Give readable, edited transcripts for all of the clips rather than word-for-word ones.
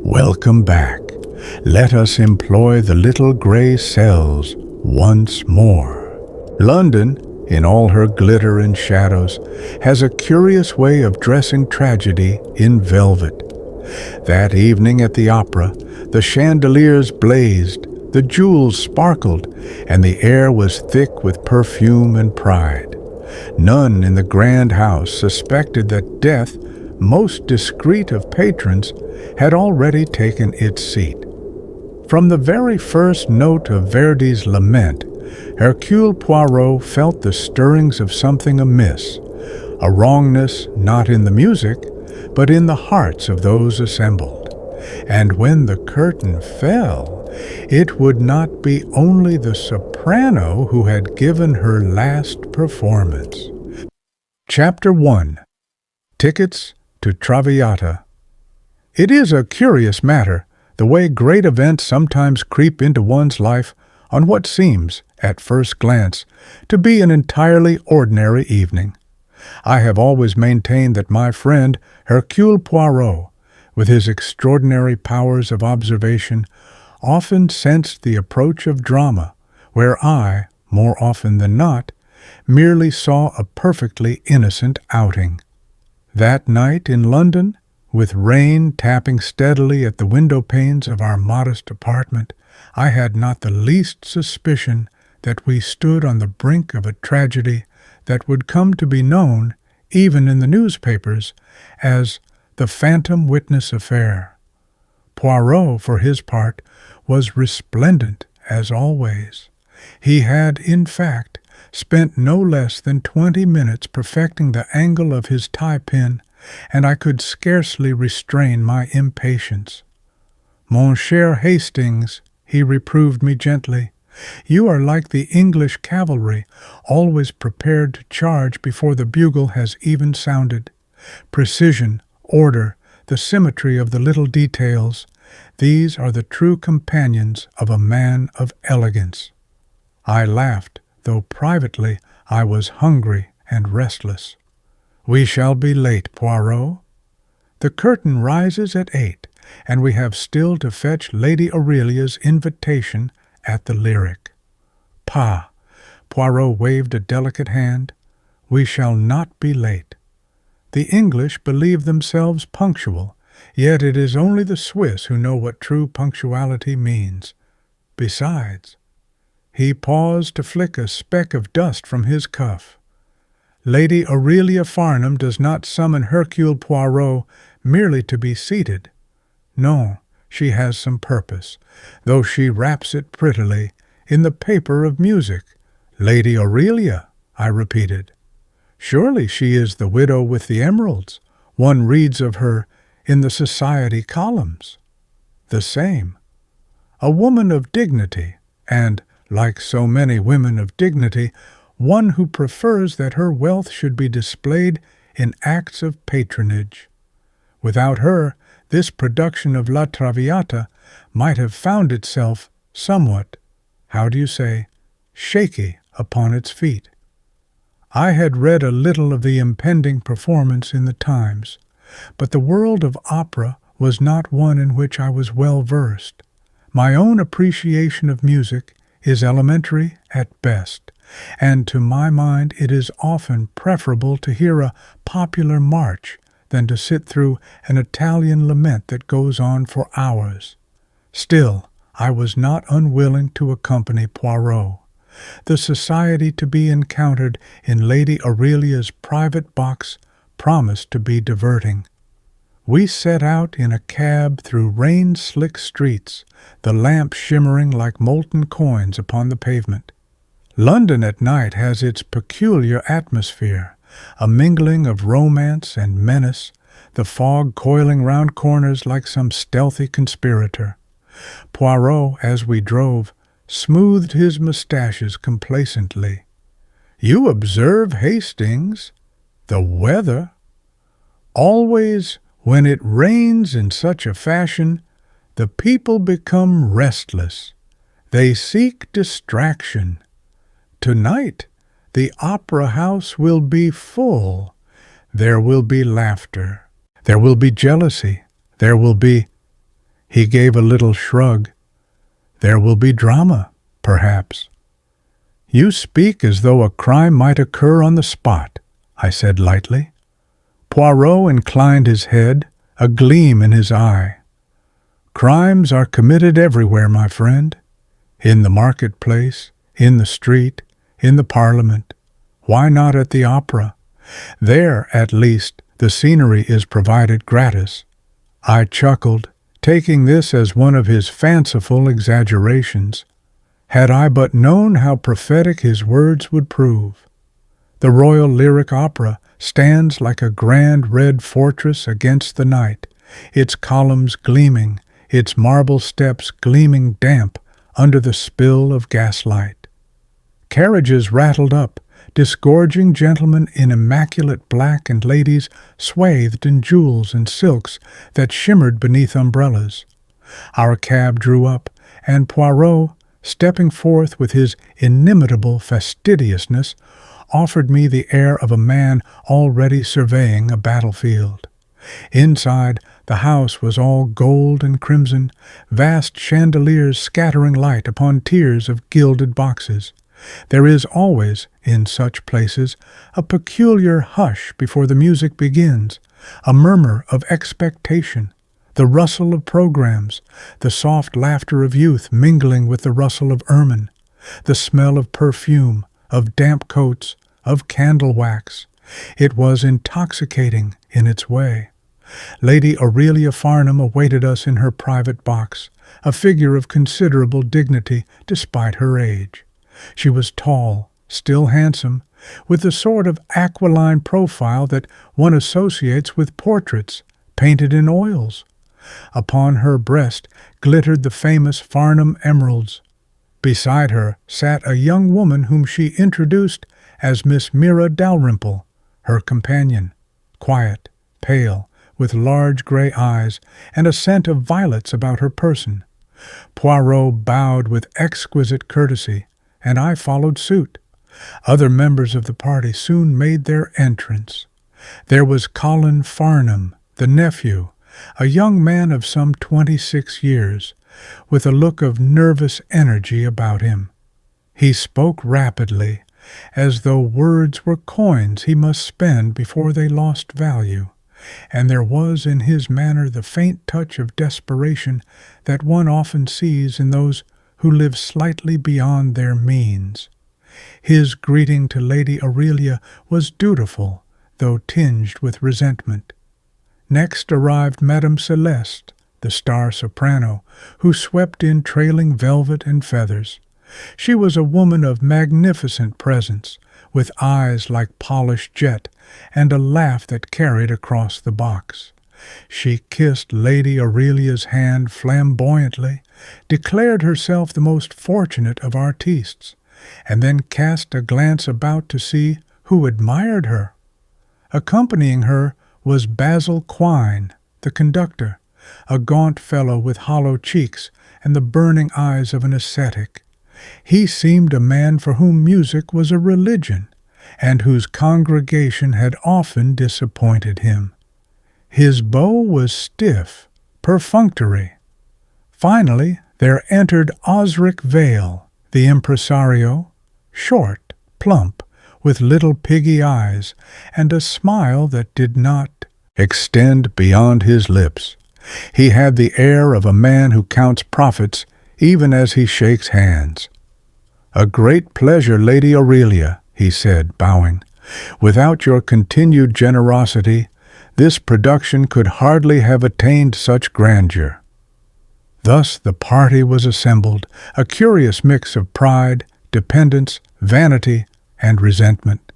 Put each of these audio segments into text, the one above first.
Welcome back. Let us employ the little gray cells once more. London, in all her glitter and shadows, has a curious way of dressing tragedy in velvet. That evening at the opera, the chandeliers blazed, the jewels sparkled, and the air was thick with perfume and pride. None in the grand house suspected that death, most discreet of patrons, had already taken its seat. From the very first note of Verdi's lament, Hercule Poirot felt the stirrings of something amiss, a wrongness not in the music, but in the hearts of those assembled. And when the curtain fell, it would not be only the soprano who had given her last performance. Chapter 1. Tickets to Traviata. It is a curious matter, the way great events sometimes creep into one's life on what seems, at first glance, to be an entirely ordinary evening. I have always maintained that my friend Hercule Poirot, with his extraordinary powers of observation, often sensed the approach of drama, where I, more often than not, merely saw a perfectly innocent outing. That night in London, with rain tapping steadily at the window panes of our modest apartment, I had not the least suspicion that we stood on the brink of a tragedy that would come to be known, even in the newspapers, as the Phantom Witness affair. Poirot, for his part, was resplendent as always. He had, in fact, spent no less than 20 minutes perfecting the angle of his tie-pin, and I could scarcely restrain my impatience. "Mon cher Hastings," he reproved me gently, "you are like the English cavalry, always prepared to charge before the bugle has even sounded. Precision, order, the symmetry of the little details, these are the true companions of a man of elegance." I laughed, though privately I was hungry and restless. "We shall be late, Poirot. The curtain rises at 8, and we have still to fetch Lady Aurelia's invitation at the Lyric." "Pah!" Poirot waved a delicate hand. "We shall not be late. The English believe themselves punctual, yet it is only the Swiss who know what true punctuality means. Besides—" He paused to flick a speck of dust from his cuff. "Lady Aurelia Farnham does not summon Hercule Poirot merely to be seated. No, she has some purpose, though she wraps it prettily in the paper of music." "Lady Aurelia," I repeated. "Surely she is the widow with the emeralds. One reads of her in the society columns." "The same. A woman of dignity, and, like so many women of dignity, one who prefers that her wealth should be displayed in acts of patronage. Without her, this production of La Traviata might have found itself somewhat, shaky upon its feet." I had read a little of the impending performance in the Times, but the world of opera was not one in which I was well versed. My own appreciation of music is elementary at best, and to my mind it is often preferable to hear a popular march than to sit through an Italian lament that goes on for hours. Still, I was not unwilling to accompany Poirot. The society to be encountered in Lady Aurelia's private box promised to be diverting. We set out in a cab through rain-slick streets, the lamps shimmering like molten coins upon the pavement. London at night has its peculiar atmosphere, a mingling of romance and menace, the fog coiling round corners like some stealthy conspirator. Poirot, as we drove, smoothed his mustaches complacently. "You observe, Hastings, the weather. Always, when it rains in such a fashion, the people become restless. They seek distraction. Tonight, the opera house will be full. There will be laughter. There will be jealousy. There will be—" He gave a little shrug. There will be drama, perhaps. You speak as though a crime might occur on the spot, I said lightly. Poirot inclined his head, a gleam in his eye. Crimes are committed everywhere, my friend. In the marketplace, in the street, in the parliament. Why not at the opera? There, at least, the scenery is provided gratis. I chuckled, taking this as one of his fanciful exaggerations. Had I but known how prophetic his words would prove. The Royal Lyric Opera stands like a grand red fortress against the night, its columns gleaming, its marble steps gleaming damp under the spill of gaslight. Carriages rattled up, disgorging gentlemen in immaculate black and ladies swathed in jewels and silks that shimmered beneath umbrellas. Our cab drew up, and Poirot, stepping forth with his inimitable fastidiousness, offered me the air of a man already surveying a battlefield. Inside, the house was all gold and crimson, vast chandeliers scattering light upon tiers of gilded boxes. There is always, in such places, a peculiar hush before the music begins, a murmur of expectation, the rustle of programs, the soft laughter of youth mingling with the rustle of ermine, the smell of perfume, of damp coats, of candle wax. It was intoxicating in its way. Lady Aurelia Farnham awaited us in her private box, a figure of considerable dignity despite her age. She was tall, still handsome, with the sort of aquiline profile that one associates with portraits painted in oils. Upon her breast glittered the famous Farnham emeralds. Beside her sat a young woman whom she introduced as Miss Mira Dalrymple, her companion, quiet, pale, with large grey eyes and a scent of violets about her person. Poirot bowed with exquisite courtesy, and I followed suit. Other members of the party soon made their entrance. There was Colin Farnham, the nephew, a young man of some 26 years, with a look of nervous energy about him. He spoke rapidly, as though words were coins he must spend before they lost value, and there was in his manner the faint touch of desperation that one often sees in those who live slightly beyond their means. His greeting to Lady Aurelia was dutiful, though tinged with resentment. Next arrived Madame Celeste, the star soprano, who swept in trailing velvet and feathers. She was a woman of magnificent presence, with eyes like polished jet, and a laugh that carried across the box. She kissed Lady Aurelia's hand flamboyantly, declared herself the most fortunate of artistes, and then cast a glance about to see who admired her. Accompanying her was Basil Quine, the conductor, a gaunt fellow with hollow cheeks and the burning eyes of an ascetic. He seemed a man for whom music was a religion, and whose congregation had often disappointed him. His bow was stiff, perfunctory. Finally, there entered Osric Vale, the impresario, short, plump, with little piggy eyes, and a smile that did not extend beyond his lips. He had the air of a man who counts profits even as he shakes hands. "A great pleasure, Lady Aurelia," he said, bowing. "Without your continued generosity, this production could hardly have attained such grandeur." Thus the party was assembled, a curious mix of pride, dependence, vanity, and resentment.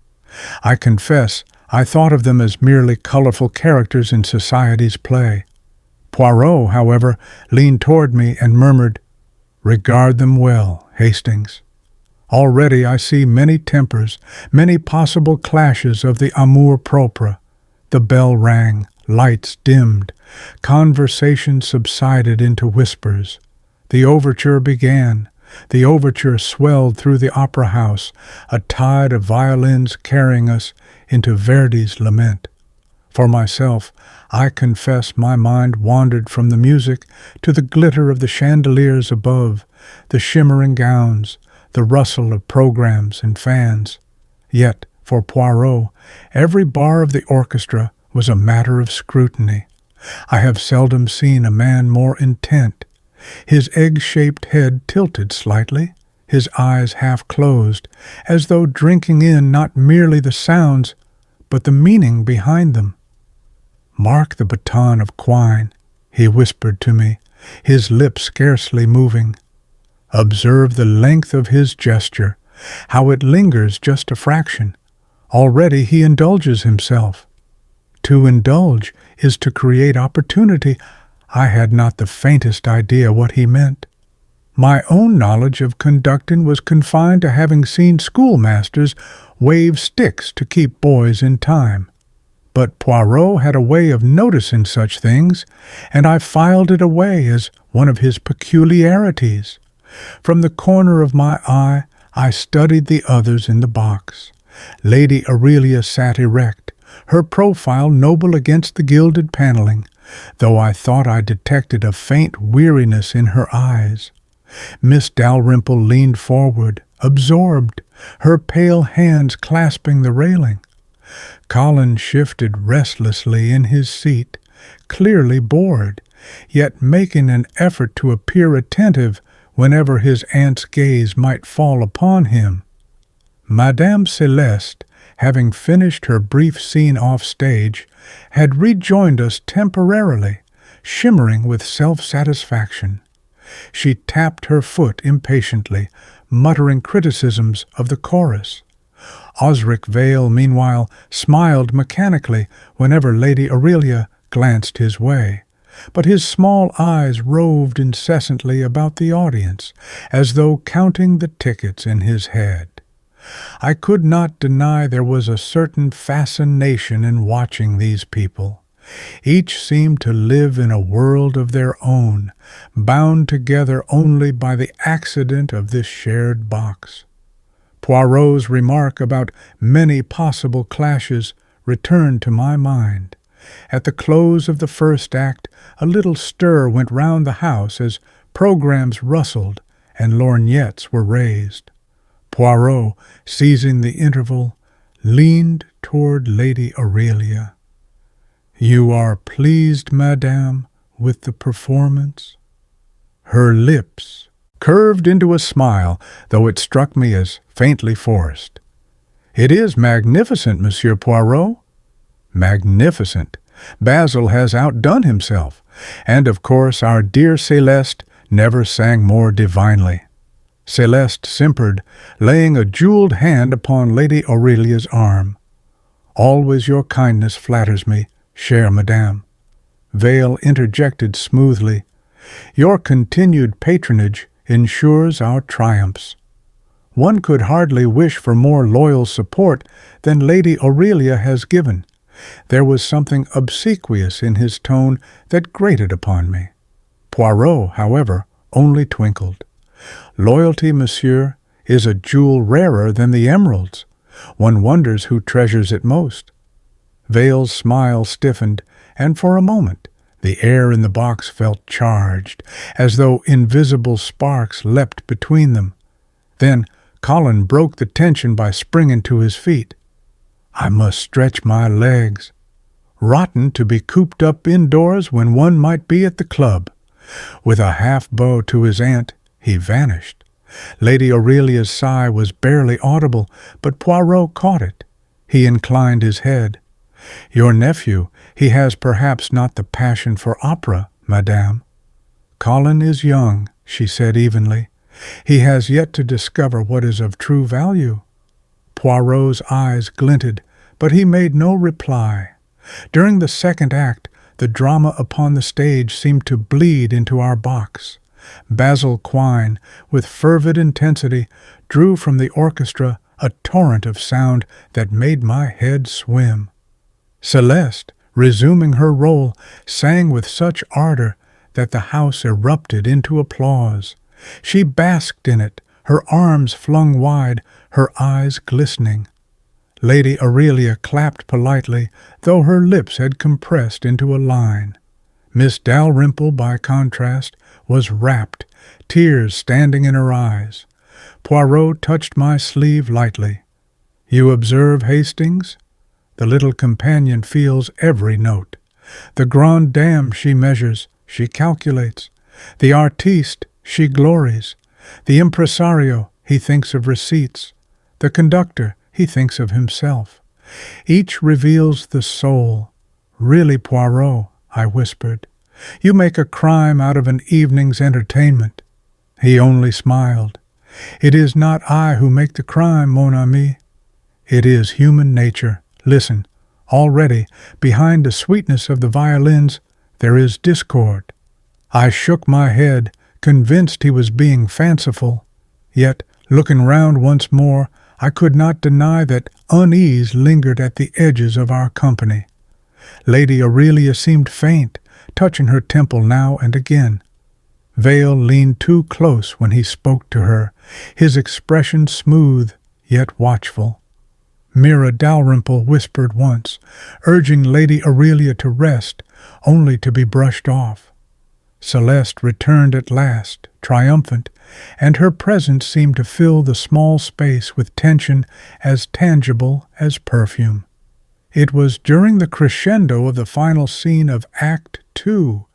I confess I thought of them as merely colorful characters in society's play. Poirot, however, leaned toward me and murmured, "Regard them well, Hastings. Already I see many tempers, many possible clashes of the amour-propre. The bell rang, lights dimmed, conversation subsided into whispers. The overture began. The overture swelled through the opera house, a tide of violins carrying us into Verdi's lament. For myself, I confess my mind wandered from the music to the glitter of the chandeliers above, the shimmering gowns, the rustle of programs and fans. Yet, for Poirot, every bar of the orchestra was a matter of scrutiny. I have seldom seen a man more intent. His egg-shaped head tilted slightly, his eyes half closed, as though drinking in not merely the sounds, but the meaning behind them. "Mark the baton of Quine," he whispered to me, his lips scarcely moving. "Observe the length of his gesture, how it lingers just a fraction. Already he indulges himself. To indulge is to create opportunity. I had not the faintest idea what he meant. My own knowledge of conducting was confined to having seen schoolmasters wave sticks to keep boys in time. But Poirot had a way of noticing such things, and I filed it away as one of his peculiarities. From the corner of my eye, I studied the others in the box. Lady Aurelia sat erect, her profile noble against the gilded paneling, though I thought I detected a faint weariness in her eyes. Miss Dalrymple leaned forward, absorbed, her pale hands clasping the railing. Colin shifted restlessly in his seat, clearly bored, yet making an effort to appear attentive whenever his aunt's gaze might fall upon him. Madame Celeste, having finished her brief scene off stage, had rejoined us temporarily, shimmering with self-satisfaction. She tapped her foot impatiently, muttering criticisms of the chorus. Osric Vale, meanwhile, smiled mechanically whenever Lady Aurelia glanced his way, but his small eyes roved incessantly about the audience, as though counting the tickets in his head. I could not deny there was a certain fascination in watching these people. Each seemed to live in a world of their own, bound together only by the accident of this shared box. Poirot's remark about many possible clashes returned to my mind. At the close of the first act, a little stir went round the house as programs rustled and lorgnettes were raised. Poirot, seizing the interval, leaned toward Lady Aurelia. "You are pleased, madame, with the performance?" Her lips curved into a smile, though it struck me as faintly forced. "It is magnificent, Monsieur Poirot." "Magnificent. Basil has outdone himself, and of course our dear Celeste never sang more divinely." Celeste simpered, laying a jeweled hand upon Lady Aurelia's arm. "Always your kindness flatters me, chère madame." Vale interjected smoothly, "Your continued patronage ensures our triumphs." One could hardly wish for more loyal support than Lady Aurelia has given. There was something obsequious in his tone that grated upon me. Poirot, however, only twinkled. "Loyalty, monsieur, is a jewel rarer than the emeralds. One wonders who treasures it most." Vale's smile stiffened, and for a moment the air in the box felt charged, as though invisible sparks leapt between them. Then Colin broke the tension by springing to his feet. "I must stretch my legs. Rotten to be cooped up indoors when one might be at the club." With a half-bow to his aunt, he vanished. Lady Aurelia's sigh was barely audible, but Poirot caught it. He inclined his head. "Your nephew, he has perhaps not the passion for opera, madame." "Colin is young," she said evenly. "He has yet to discover what is of true value." Poirot's eyes glinted, but he made no reply. During the second act, the drama upon the stage seemed to bleed into our box. Basil Quine, with fervid intensity, drew from the orchestra a torrent of sound that made my head swim. Celeste, resuming her role, sang with such ardor that the house erupted into applause. She basked in it, her arms flung wide, her eyes glistening. Lady Aurelia clapped politely, though her lips had compressed into a line. Miss Dalrymple, by contrast, was rapt, tears standing in her eyes. Poirot touched my sleeve lightly. "You observe, Hastings? The little companion feels every note. The grande dame she measures, she calculates. The artiste she glories. The impresario, he thinks of receipts. The conductor, he thinks of himself. Each reveals the soul. Really, Poirot," I whispered, "you make a crime out of an evening's entertainment." He only smiled. "It is not I who make the crime, mon ami. It is human nature. Listen, already, behind the sweetness of the violins, there is discord." I shook my head, convinced he was being fanciful. Yet, looking round once more, I could not deny that unease lingered at the edges of our company. Lady Aurelia seemed faint, touching her temple now and again. Vale leaned too close when he spoke to her, his expression smooth yet watchful. Mira Dalrymple whispered once, urging Lady Aurelia to rest, only to be brushed off. Celeste returned at last, triumphant, and her presence seemed to fill the small space with tension as tangible as perfume. It was during the crescendo of the final scene of Act II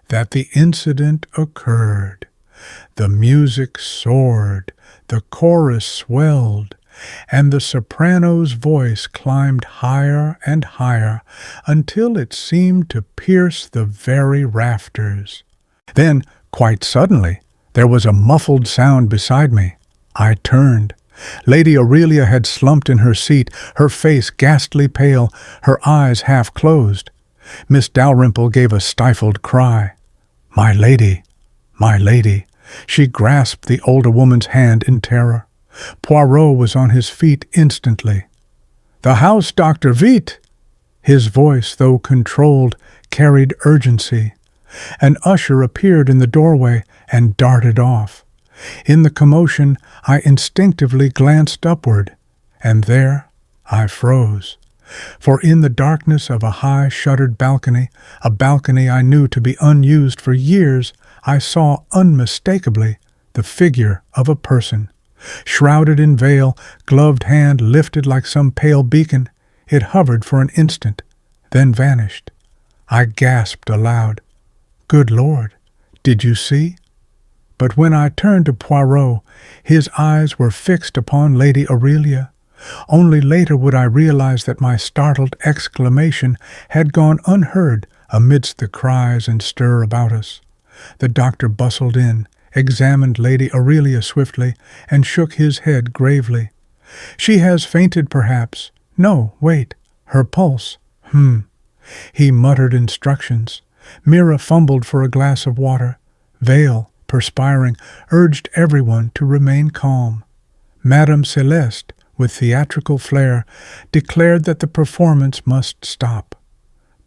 that the incident occurred. The music soared, the chorus swelled, and the soprano's voice climbed higher and higher until it seemed to pierce the very rafters. Then, quite suddenly, there was a muffled sound beside me. I turned. Lady Aurelia had slumped in her seat, her face ghastly pale, her eyes half closed. Miss Dalrymple gave a stifled cry. "My lady! My lady!" She grasped the older woman's hand in terror. Poirot was on his feet instantly. "The house, Doctor, vite!" His voice, though controlled, carried urgency. An usher appeared in the doorway and darted off. In the commotion, I instinctively glanced upward, and there I froze. For in the darkness of a high shuttered balcony, a balcony I knew to be unused for years, I saw unmistakably the figure of a person. Shrouded in veil, gloved hand lifted like some pale beacon, it hovered for an instant, then vanished. I gasped aloud. "Good Lord, did you see?" But when I turned to Poirot, his eyes were fixed upon Lady Aurelia. Only later would I realize that my startled exclamation had gone unheard amidst the cries and stir about us. The doctor bustled in, examined Lady Aurelia swiftly, and shook his head gravely. "She has fainted, perhaps. No, wait. Her pulse. He muttered instructions. Mira fumbled for a glass of water. Vale, perspiring, urged everyone to remain calm. Madame Celeste, with theatrical flair, declared that the performance must stop.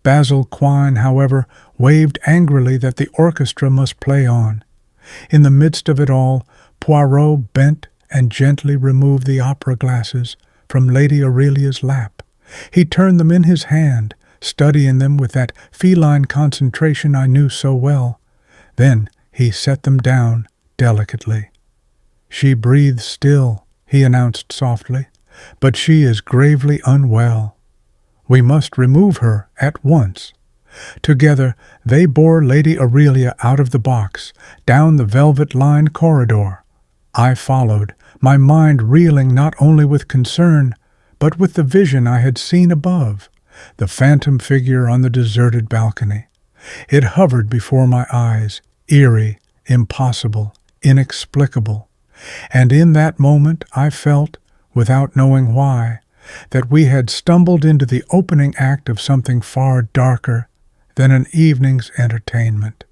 Basil Quine, however, waved angrily that the orchestra must play on. In the midst of it all, Poirot bent and gently removed the opera glasses from Lady Aurelia's lap. He turned them in his hand, studying them with that feline concentration I knew so well. Then he set them down delicately. "She breathes still," he announced softly, "but she is gravely unwell. We must remove her at once." Together they bore Lady Aurelia out of the box, down the velvet-lined corridor. I followed, my mind reeling not only with concern, but with the vision I had seen above, the phantom figure on the deserted balcony. It hovered before my eyes, eerie, impossible, inexplicable. And in that moment I felt, without knowing why, that we had stumbled into the opening act of something far darker than an evening's entertainment.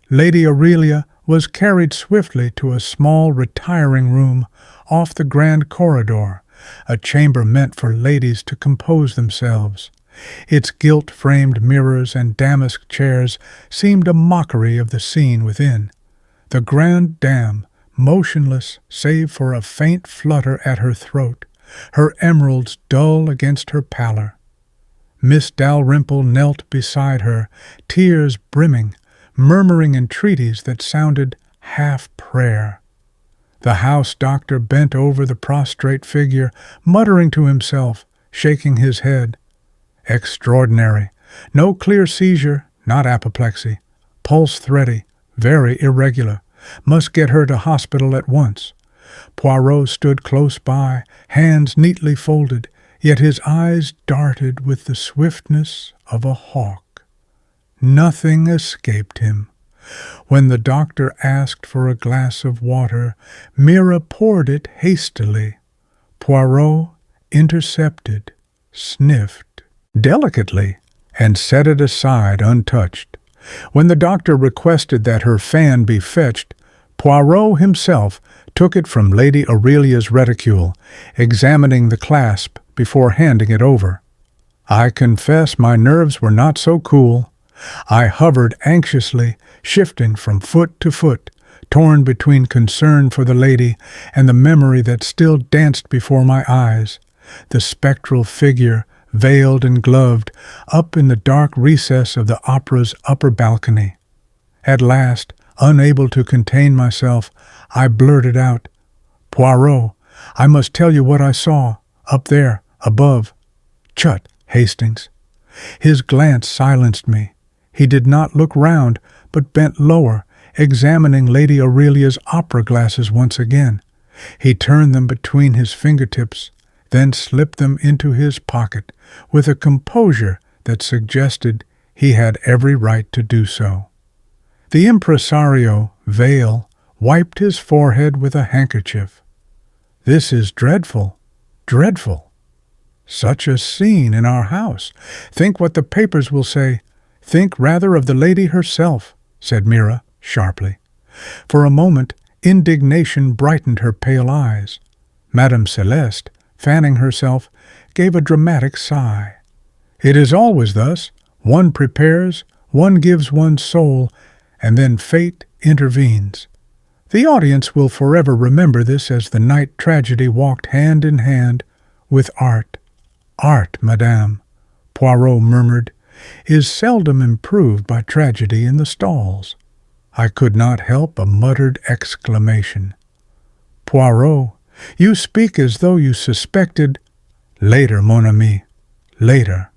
Lady Aurelia was carried swiftly to a small retiring room off the grand corridor, a chamber meant for ladies to compose themselves. Its gilt-framed mirrors and damask chairs seemed a mockery of the scene within. The grande dame, motionless save for a faint flutter at her throat, her emeralds dull against her pallor. Miss Dalrymple knelt beside her, tears brimming, murmuring entreaties that sounded half prayer. The house doctor bent over the prostrate figure, muttering to himself, shaking his head. Extraordinary. No clear seizure, not apoplexy. Pulse thready, very irregular. Must get her to hospital at once. Poirot stood close by, hands neatly folded, yet his eyes darted with the swiftness of a hawk. Nothing escaped him. When the doctor asked for a glass of water, Mira poured it hastily. Poirot intercepted, sniffed delicately, and set it aside untouched. When the doctor requested that her fan be fetched, Poirot himself took it from Lady Aurelia's reticule, examining the clasp before handing it over. I confess my nerves were not so cool. I hovered anxiously, shifting from foot to foot, torn between concern for the lady and the memory that still danced before my eyes, the spectral figure, veiled and gloved, up in the dark recess of the opera's upper balcony. At last, unable to contain myself, I blurted out, "Poirot, I must tell you what I saw, up there, above." "Chut, Hastings." His glance silenced me. He did not look round, but bent lower, examining Lady Aurelia's opera glasses once again. He turned them between his fingertips, then slipped them into his pocket, with a composure that suggested he had every right to do so. The impresario, Vale, wiped his forehead with a handkerchief. "This is dreadful, dreadful. Such a scene in our house. Think what the papers will say. Think rather of the lady herself," said Mira sharply. For a moment, indignation brightened her pale eyes. Madame Celeste, fanning herself, gave a dramatic sigh. "It is always thus. One prepares, one gives one's soul, and then fate intervenes. The audience will forever remember this as the night tragedy walked hand in hand with art. Art, madame," Poirot murmured, "is seldom improved by tragedy in the stalls." I could not help a muttered exclamation. "Poirot, you speak as though you suspected—" "Later, mon ami, later."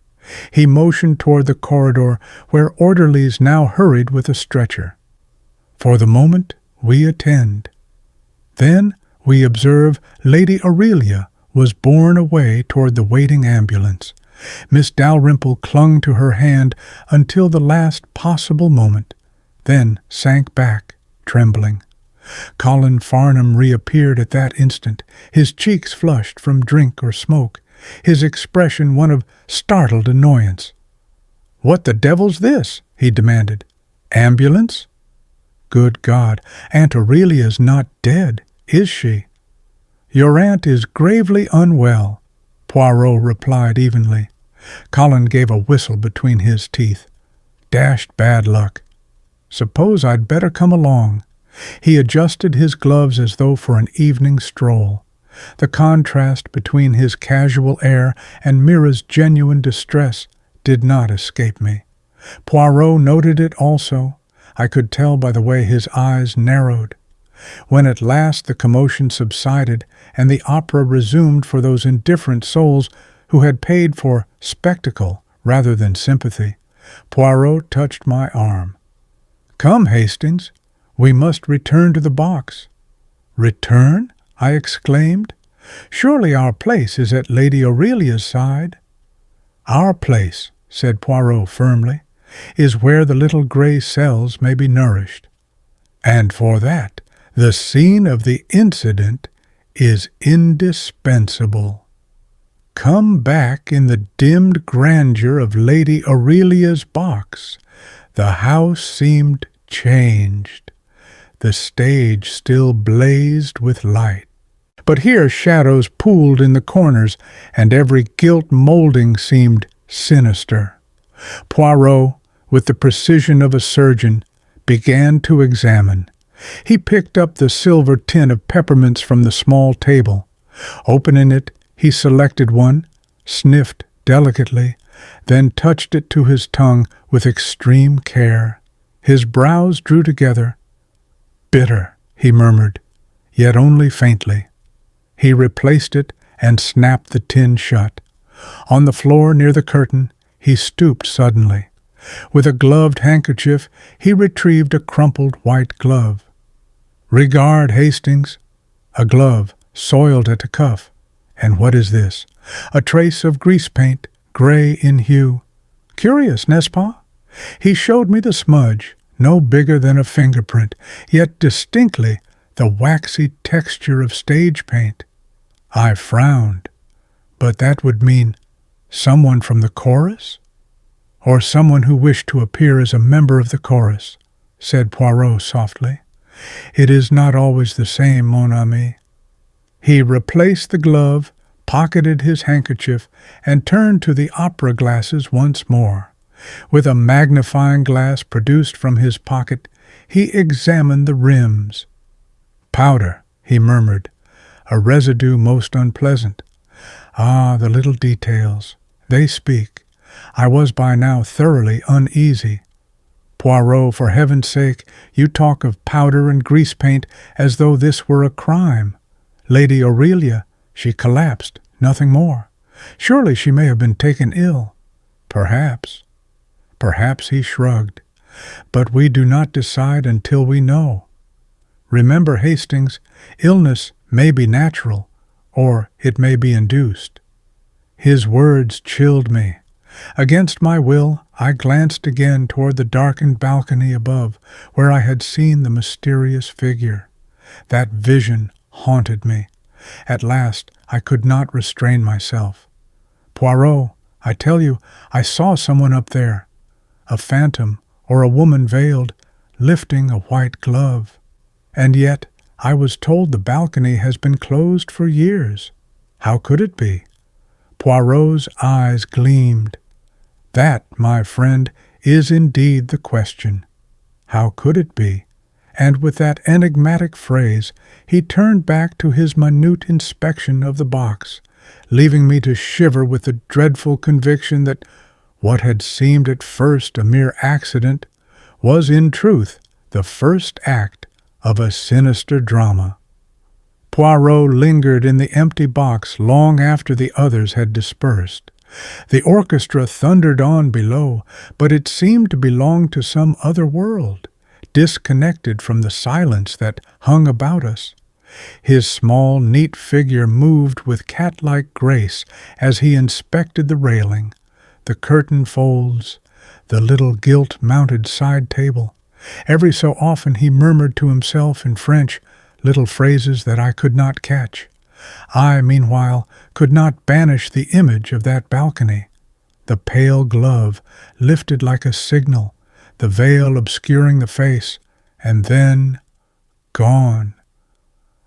He motioned toward the corridor, where orderlies now hurried with a stretcher. "For the moment, we attend." Then we observe Lady Aurelia was borne away toward the waiting ambulance. Miss Dalrymple clung to her hand until the last possible moment, then sank back, trembling. Colin Farnham reappeared at that instant, his cheeks flushed from drink or smoke, his expression one of startled annoyance. "What the devil's this?" he demanded. "Ambulance? Good God, Aunt Aurelia's not dead, is she?" "Your aunt is gravely unwell," Poirot replied evenly. Colin gave a whistle between his teeth. "Dashed bad luck. Suppose I'd better come along." He adjusted his gloves as though for an evening stroll. The contrast between his casual air and Mira's genuine distress did not escape me. Poirot noted it also. I could tell by the way his eyes narrowed. When at last the commotion subsided and the opera resumed for those indifferent souls who had paid for spectacle rather than sympathy, Poirot touched my arm. "Come, Hastings, we must return to the box." "Return?" I exclaimed. "Surely our place is at Lady Aurelia's side." "Our place," said Poirot firmly, "is where the little grey cells may be nourished. And for that, the scene of the incident is indispensable." Come back in the dimmed grandeur of Lady Aurelia's box. The house seemed changed. The stage still blazed with light. But here shadows pooled in the corners, and every gilt moulding seemed sinister. Poirot, with the precision of a surgeon, began to examine. He picked up the silver tin of peppermints from the small table. Opening it, He selected one, sniffed delicately, then touched it to his tongue with extreme care. His brows drew together. "Bitter," he murmured, yet only faintly. He replaced it and snapped the tin shut. On the floor near the curtain, he stooped suddenly. With a gloved handkerchief, he retrieved a crumpled white glove. "Regard, Hastings." A glove, soiled at the cuff. And what is this? A trace of grease paint, gray in hue. Curious, n'est-ce pas? He showed me the smudge, no bigger than a fingerprint, yet distinctly the waxy texture of stage paint. I frowned. But that would mean someone from the chorus? Or someone who wished to appear as a member of the chorus, said Poirot softly. It is not always the same, mon ami. He replaced the glove, pocketed his handkerchief, and turned to the opera glasses once more. With a magnifying glass produced from his pocket, he examined the rims. "Powder," he murmured, "a residue most unpleasant. Ah, the little details. They speak. I was by now thoroughly uneasy. Poirot, for heaven's sake, you talk of powder and grease paint as though this were a crime. Lady Aurelia, she collapsed, nothing more. Surely she may have been taken ill. Perhaps." Perhaps he shrugged. But we do not decide until we know. Remember, Hastings, illness may be natural, or it may be induced. His words chilled me. Against my will, I glanced again toward the darkened balcony above, where I had seen the mysterious figure. That vision haunted me. At last, I could not restrain myself. "Poirot, I tell you, I saw someone up there. A phantom, or a woman veiled, lifting a white glove. And yet, I was told the balcony has been closed for years. How could it be?" Poirot's eyes gleamed. "That, my friend, is indeed the question. How could it be?" And with that enigmatic phrase, he turned back to his minute inspection of the box, leaving me to shiver with the dreadful conviction that what had seemed at first a mere accident was in truth the first act of a sinister drama. Poirot lingered in the empty box long after the others had dispersed. The orchestra thundered on below, but it seemed to belong to some other world, disconnected from the silence that hung about us. His small, neat figure moved with cat-like grace as he inspected the railing, the curtain folds, the little gilt-mounted side table. Every so often he murmured to himself in French little phrases that I could not catch. I, meanwhile, could not banish the image of that balcony. The pale glove lifted like a signal, the veil obscuring the face, and then gone.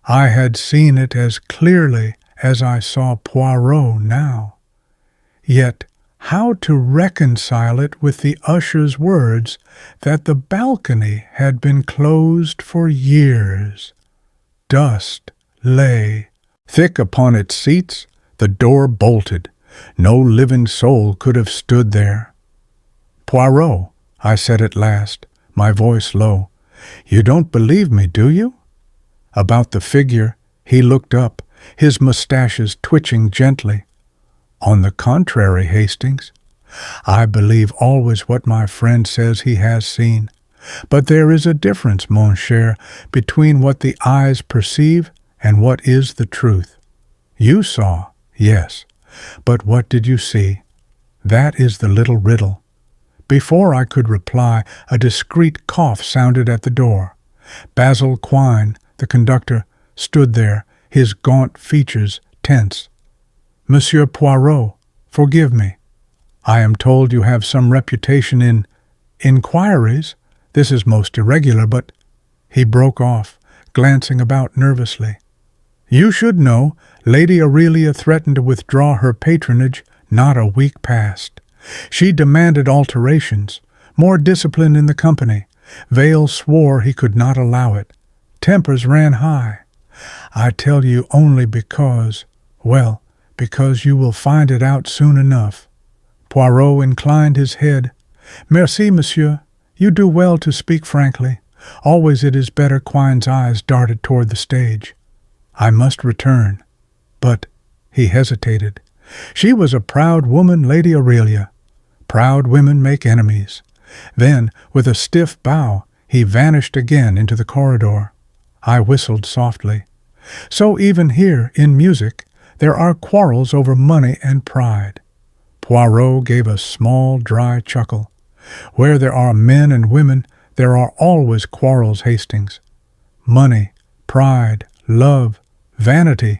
I had seen it as clearly as I saw Poirot now. Yet how to reconcile it with the usher's words that the balcony had been closed for years? Dust lay thick upon its seats, the door bolted. No living soul could have stood there. "Poirot," I said at last, my voice low, "you don't believe me, do you?" About the figure, he looked up, his mustaches twitching gently. "On the contrary, Hastings, I believe always what my friend says he has seen. But there is a difference, mon cher, between what the eyes perceive and what is the truth. You saw, yes, but what did you see? That is the little riddle." Before I could reply, a discreet cough sounded at the door. Basil Quine, the conductor, stood there, his gaunt features tense. "Monsieur Poirot, forgive me. I am told you have some reputation in inquiries. This is most irregular, but—" He broke off, glancing about nervously. "You should know, Lady Aurelia threatened to withdraw her patronage not a week past. She demanded alterations, more discipline in the company. Vale swore he could not allow it. Tempers ran high. I tell you only because because you will find it out soon enough." Poirot inclined his head. "Merci, monsieur. You do well to speak frankly. Always it is better." Quine's eyes darted toward the stage. "I must return. But—" he hesitated. "She was a proud woman, Lady Aurelia. Proud women make enemies." Then, with a stiff bow, he vanished again into the corridor. I whistled softly. So even here, in music, there are quarrels over money and pride. Poirot gave a small, dry chuckle. "Where there are men and women, there are always quarrels, Hastings. Money, pride, love, vanity,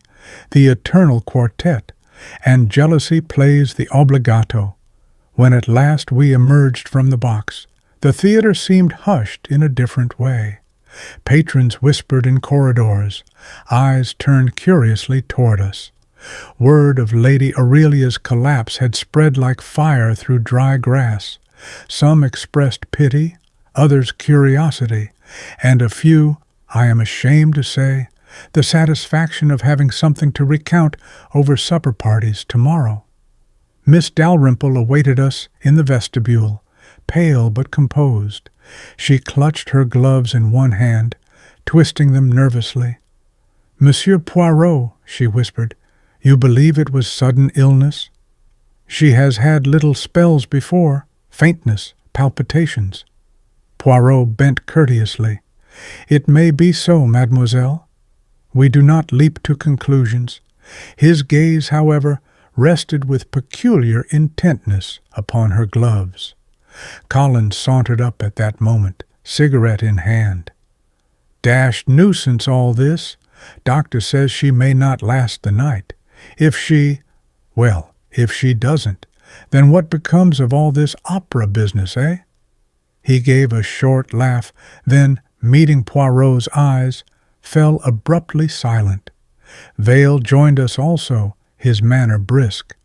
the eternal quartet, and jealousy plays the obbligato." When at last we emerged from the box, the theater seemed hushed in a different way. Patrons whispered in corridors, eyes turned curiously toward us. Word of Lady Aurelia's collapse had spread like fire through dry grass. Some expressed pity, others curiosity, and a few, I am ashamed to say, the satisfaction of having something to recount over supper parties tomorrow. Miss Dalrymple awaited us in the vestibule, pale but composed. She clutched her gloves in one hand, twisting them nervously. "Monsieur Poirot," she whispered, "you believe it was sudden illness? She has had little spells before, faintness, palpitations." Poirot bent courteously. "It may be so, mademoiselle. We do not leap to conclusions." His gaze, however, rested with peculiar intentness upon her gloves. Collins sauntered up at that moment, cigarette in hand. "Dashed nuisance, all this. Doctor says she may not last the night. If she doesn't, then what becomes of all this opera business, eh?" He gave a short laugh, then, meeting Poirot's eyes, fell abruptly silent. Vale joined us also, his manner brisk.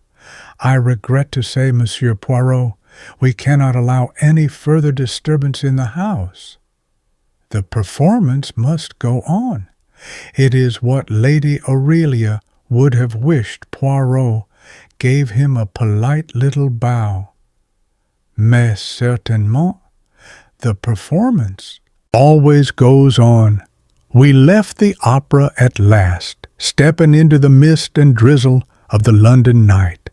"I regret to say, Monsieur Poirot, we cannot allow any further disturbance in the house. The performance must go on. It is what Lady Aurelia would have wished." Poirot gave him a polite little bow. "Mais certainement, the performance always goes on." We left the opera at last, stepping into the mist and drizzle of the London night.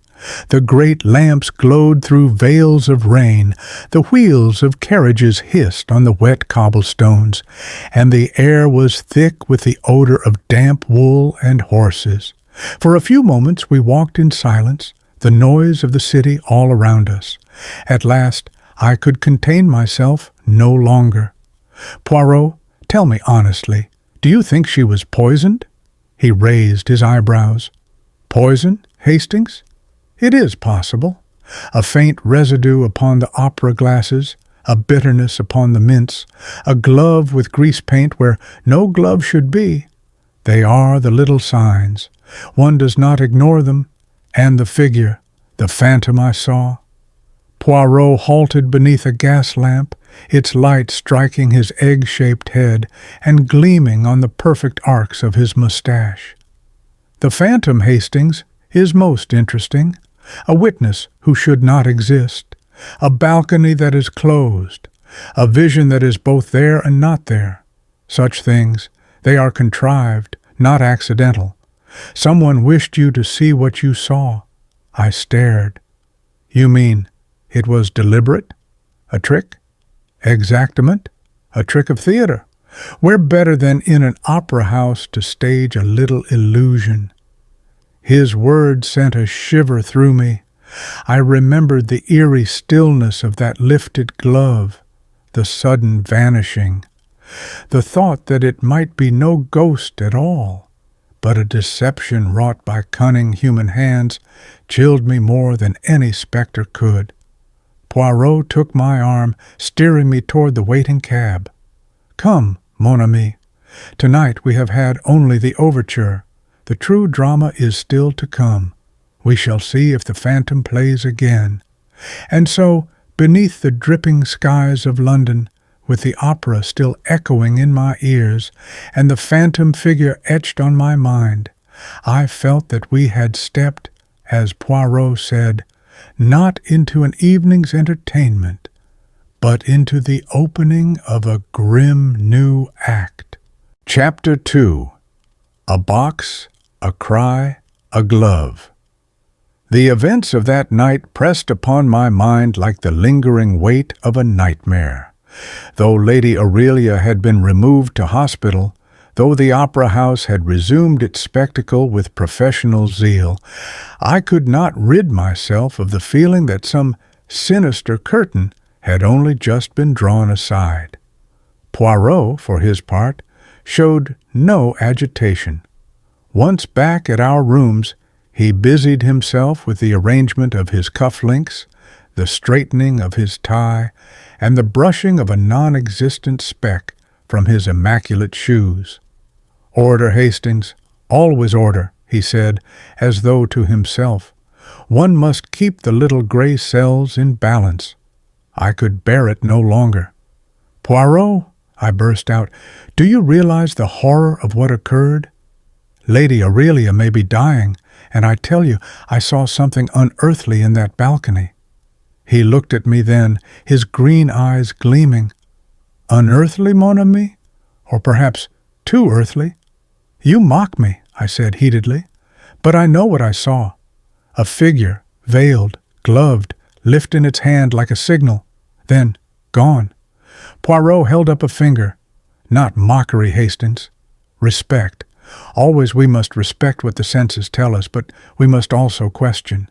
The great lamps glowed through veils of rain, the wheels of carriages hissed on the wet cobblestones, and the air was thick with the odor of damp wool and horses. For a few moments we walked in silence, the noise of the city all around us. At last I could contain myself no longer. "Poirot, tell me honestly, do you think she was poisoned?" He raised his eyebrows. "Poison, Hastings? It is possible. A faint residue upon the opera glasses, a bitterness upon the mints, a glove with grease paint where no glove should be. They are the little signs. One does not ignore them. And the figure, the phantom I saw." Poirot halted beneath a gas lamp, its light striking his egg-shaped head and gleaming on the perfect arcs of his mustache. "The phantom, Hastings, is most interesting. A witness who should not exist. A balcony that is closed. A vision that is both there and not there. Such things, they are contrived, not accidental. Someone wished you to see what you saw." I stared. "You mean it was deliberate? A trick? Exactament? A trick of theater? Where better than in an opera house to stage a little illusion?" His words sent a shiver through me. I remembered the eerie stillness of that lifted glove, the sudden vanishing. The thought that it might be no ghost at all, but a deception wrought by cunning human hands, chilled me more than any spectre could. Poirot took my arm, steering me toward the waiting cab. "Come, mon ami. Tonight we have had only the overture. The true drama is still to come. We shall see if the phantom plays again." And so, beneath the dripping skies of London, with the opera still echoing in my ears, and the phantom figure etched on my mind, I felt that we had stepped, as Poirot said, not into an evening's entertainment, but into the opening of a grim new act. Chapter 2. A Box, a Cry, a Glove. The events of that night pressed upon my mind like the lingering weight of a nightmare. Though Lady Aurelia had been removed to hospital, though the opera house had resumed its spectacle with professional zeal, I could not rid myself of the feeling that some sinister curtain had only just been drawn aside. Poirot, for his part, showed no agitation. Once back at our rooms, he busied himself with the arrangement of his cufflinks, the straightening of his tie, and the brushing of a non-existent speck from his immaculate shoes. "Order, Hastings, always order," he said, as though to himself. "One must keep the little gray cells in balance." I could bear it no longer. "Poirot," I burst out, "do you realize the horror of what occurred? Lady Aurelia may be dying, and I tell you, I saw something unearthly in that balcony." He looked at me then, his green eyes gleaming. "Unearthly, mon ami? Or perhaps too earthly?" "You mock me," I said heatedly. "But I know what I saw. A figure, veiled, gloved, lifting its hand like a signal. Then, gone." Poirot held up a finger. "Not mockery, Hastings. Respect. Always we must respect what the senses tell us, but we must also question.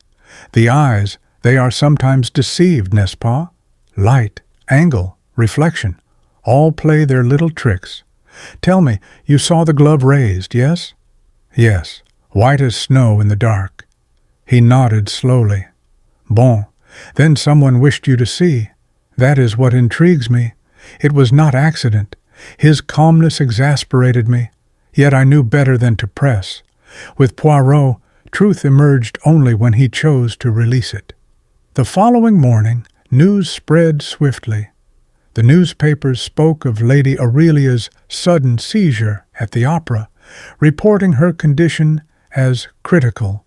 The eyes, they are sometimes deceived, n'est-ce pas? Light, angle, reflection, all play their little tricks. Tell me, you saw the glove raised, yes?" "Yes, white as snow in the dark." He nodded slowly. "Bon, then someone wished you to see. That is what intrigues me. It was not accident. His calmness exasperated me. Yet I knew better than to press. With Poirot, truth emerged only when he chose to release it. The following morning, news spread swiftly. The newspapers spoke of Lady Aurelia's sudden seizure at the opera, reporting her condition as critical.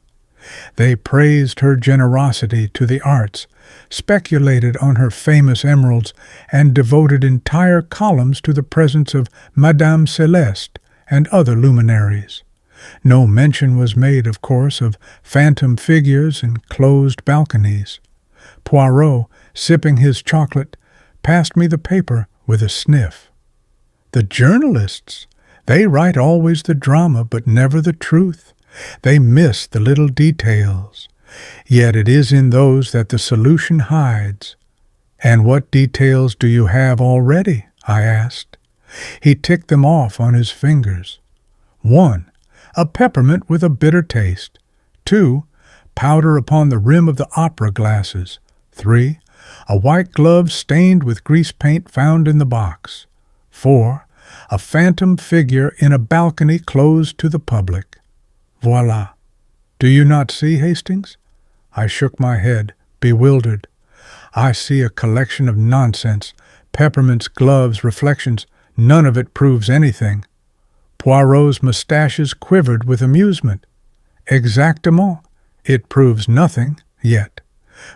They praised her generosity to the arts, speculated on her famous emeralds, and devoted entire columns to the presence of Madame Celeste and other luminaries. No mention was made, of course, of phantom figures in closed balconies. Poirot, sipping his chocolate, passed me the paper with a sniff. "The journalists, they write always the drama, but never the truth. They miss the little details. Yet it is in those that the solution hides." "And what details do you have already?" I asked. He ticked them off on his fingers. 1. A peppermint with a bitter taste. 2. Powder upon the rim of the opera glasses. 3. A white glove stained with grease paint found in the box. 4. A phantom figure in a balcony closed to the public. Voila. Do you not see, Hastings? I shook my head, bewildered. I see a collection of nonsense, peppermints, gloves, reflections. None of it proves anything. Poirot's mustaches quivered with amusement. Exactement. It proves nothing, yet.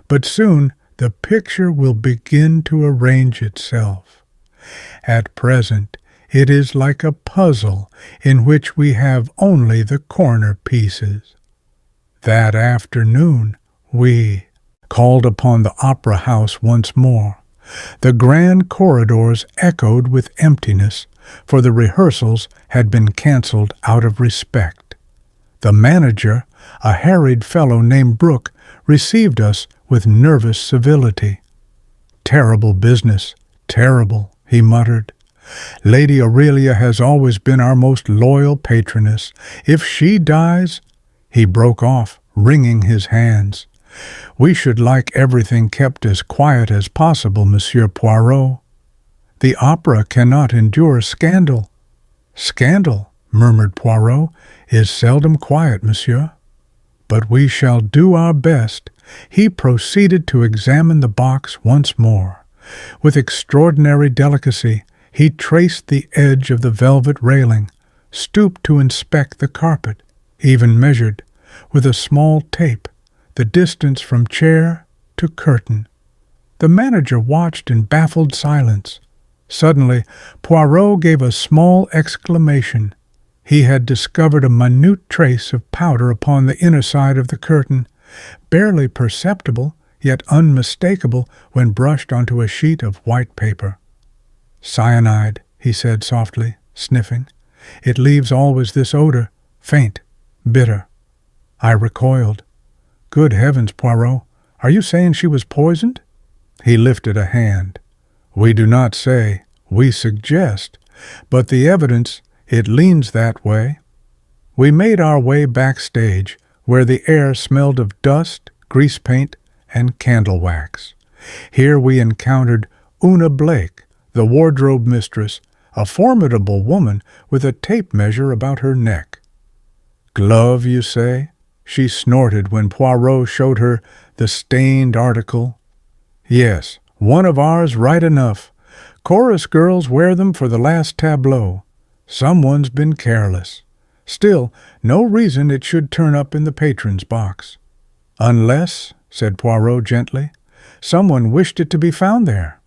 But soon the picture will begin to arrange itself. At present, it is like a puzzle in which we have only the corner pieces. That afternoon, we called upon the opera house once more. The grand corridors echoed with emptiness, for the rehearsals had been cancelled out of respect. The manager, a harried fellow named Brooke, received us with nervous civility. "Terrible business, terrible," he muttered. "Lady Aurelia has always been our most loyal patroness. If she dies—" He broke off, wringing his hands. "We should like everything kept as quiet as possible, Monsieur Poirot. The opera cannot endure scandal." "Scandal," murmured Poirot, "is seldom quiet, monsieur. But we shall do our best." He proceeded to examine the box once more. With extraordinary delicacy, he traced the edge of the velvet railing, stooped to inspect the carpet, even measured, with a small tape, the distance from chair to curtain. The manager watched in baffled silence. Suddenly, Poirot gave a small exclamation. He had discovered a minute trace of powder upon the inner side of the curtain, barely perceptible, yet unmistakable when brushed onto a sheet of white paper. "Cyanide," he said softly, sniffing. "It leaves always this odor, faint, bitter." I recoiled. "Good heavens, Poirot, are you saying she was poisoned?" He lifted a hand. "We do not say, we suggest, but the evidence, it leans that way." We made our way backstage, where the air smelled of dust, grease paint, and candle wax. Here we encountered Una Blake, the wardrobe mistress, a formidable woman with a tape measure about her neck. "Glove, you say?" she snorted when Poirot showed her the stained article. "Yes, one of ours right enough. Chorus girls wear them for the last tableau. Someone's been careless. Still, no reason it should turn up in the patron's box." "Unless," said Poirot gently, "someone wished it to be found there."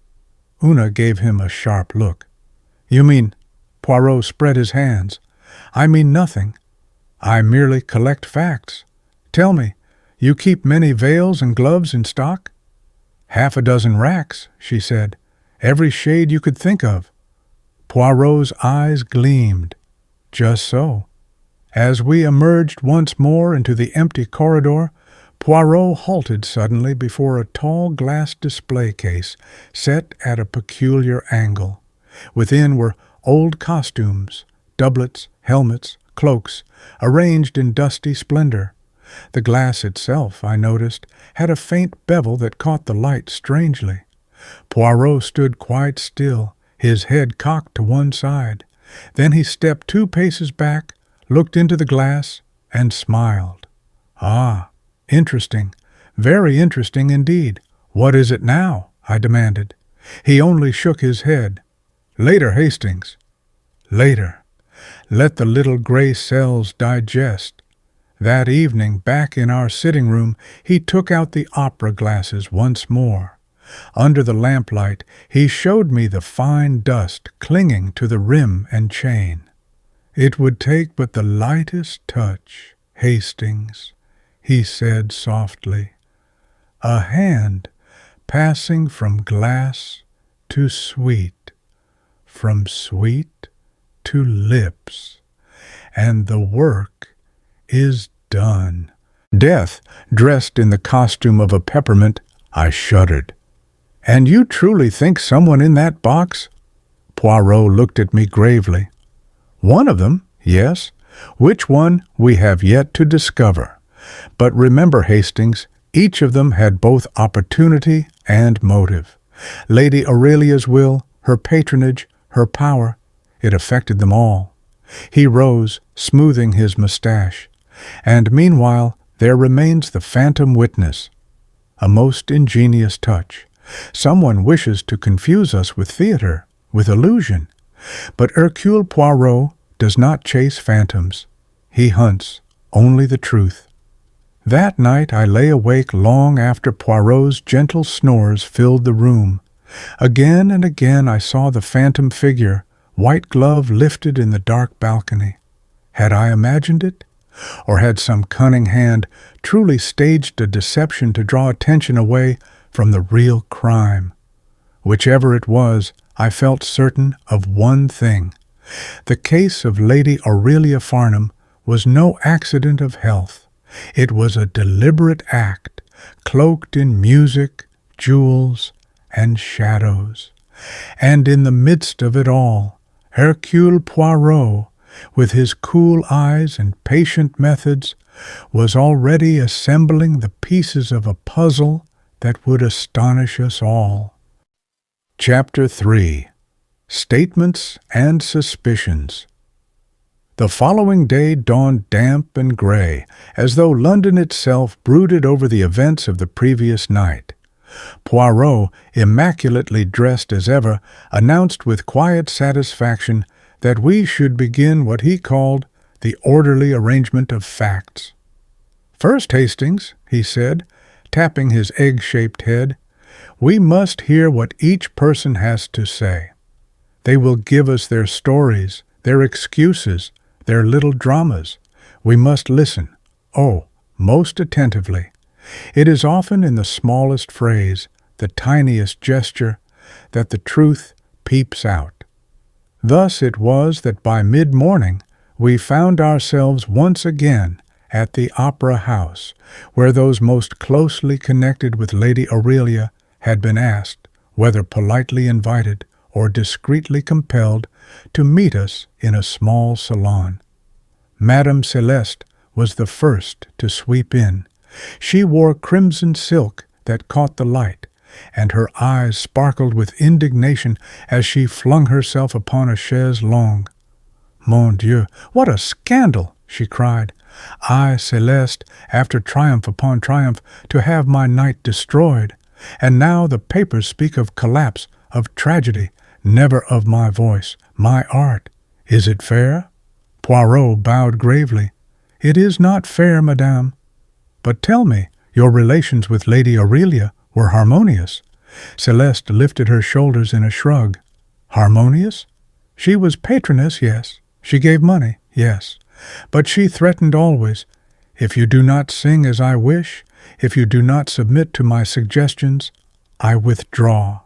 Una gave him a sharp look. "You mean—" Poirot spread his hands. "I mean nothing. I merely collect facts. Tell me, you keep many veils and gloves in stock?" "Half a dozen racks," she said. "Every shade you could think of." Poirot's eyes gleamed. "Just so." As we emerged once more into the empty corridor, Poirot halted suddenly before a tall glass display case set at a peculiar angle. Within were old costumes, doublets, helmets, cloaks, arranged in dusty splendor. The glass itself, I noticed, had a faint bevel that caught the light strangely. Poirot stood quite still, his head cocked to one side. Then he stepped 2 paces back, looked into the glass, and smiled. "Ah, interesting. Very interesting indeed. What is it now?" I demanded. He only shook his head. "Later, Hastings." "Later. Let the little gray cells digest." That evening, back in our sitting room, he took out the opera glasses once more. Under the lamplight, he showed me the fine dust clinging to the rim and chain. "It would take but the lightest touch, Hastings," he said softly. "A hand passing from glass to sweet, from sweet to lips, and the work is done." Death, dressed in the costume of a peppermint, I shuddered. "And you truly think someone in that box?" Poirot looked at me gravely. "One of them, yes. Which one we have yet to discover. But remember, Hastings, each of them had both opportunity and motive. Lady Aurelia's will, her patronage, her power, it affected them all." He rose, smoothing his mustache. "And meanwhile there remains the phantom witness. A most ingenious touch. Someone wishes to confuse us with theater, with illusion. But Hercule Poirot does not chase phantoms. He hunts only the truth." That night I lay awake long after Poirot's gentle snores filled the room. Again and again I saw the phantom figure, white glove lifted in the dark balcony. Had I imagined it? Or had some cunning hand truly staged a deception to draw attention away from the real crime? Whichever it was, I felt certain of one thing. The case of Lady Aurelia Farnham was no accident of health. It was a deliberate act, cloaked in music, jewels, and shadows. And in the midst of it all, Hercule Poirot, with his cool eyes and patient methods, was already assembling the pieces of a puzzle that would astonish us all. Chapter 3. Statements and Suspicions. The following day dawned damp and gray, as though London itself brooded over the events of the previous night. Poirot, immaculately dressed as ever, announced with quiet satisfaction that we should begin what he called the orderly arrangement of facts. "First, Hastings," he said, tapping his egg-shaped head, "we must hear what each person has to say. They will give us their stories, their excuses, their little dramas. We must listen, oh, most attentively. It is often in the smallest phrase, the tiniest gesture, that the truth peeps out." Thus it was that by mid-morning we found ourselves once again at the Opera House, where those most closely connected with Lady Aurelia had been asked, whether politely invited or discreetly compelled, to meet us in a small salon. Madame Celeste was the first to sweep in. She wore crimson silk that caught the light, and her eyes sparkled with indignation as she flung herself upon a chaise longue. "Mon Dieu, what a scandal!" she cried. "I, Celeste, after triumph upon triumph, to have my night destroyed. And now the papers speak of collapse, of tragedy, never of my voice, my art. Is it fair?" Poirot bowed gravely. "It is not fair, madame. But tell me, your relations with Lady Aurelia were harmonious." Celeste lifted her shoulders in a shrug. "Harmonious? She was patroness, yes. She gave money, yes. But she threatened always, if you do not sing as I wish, if you do not submit to my suggestions, I withdraw."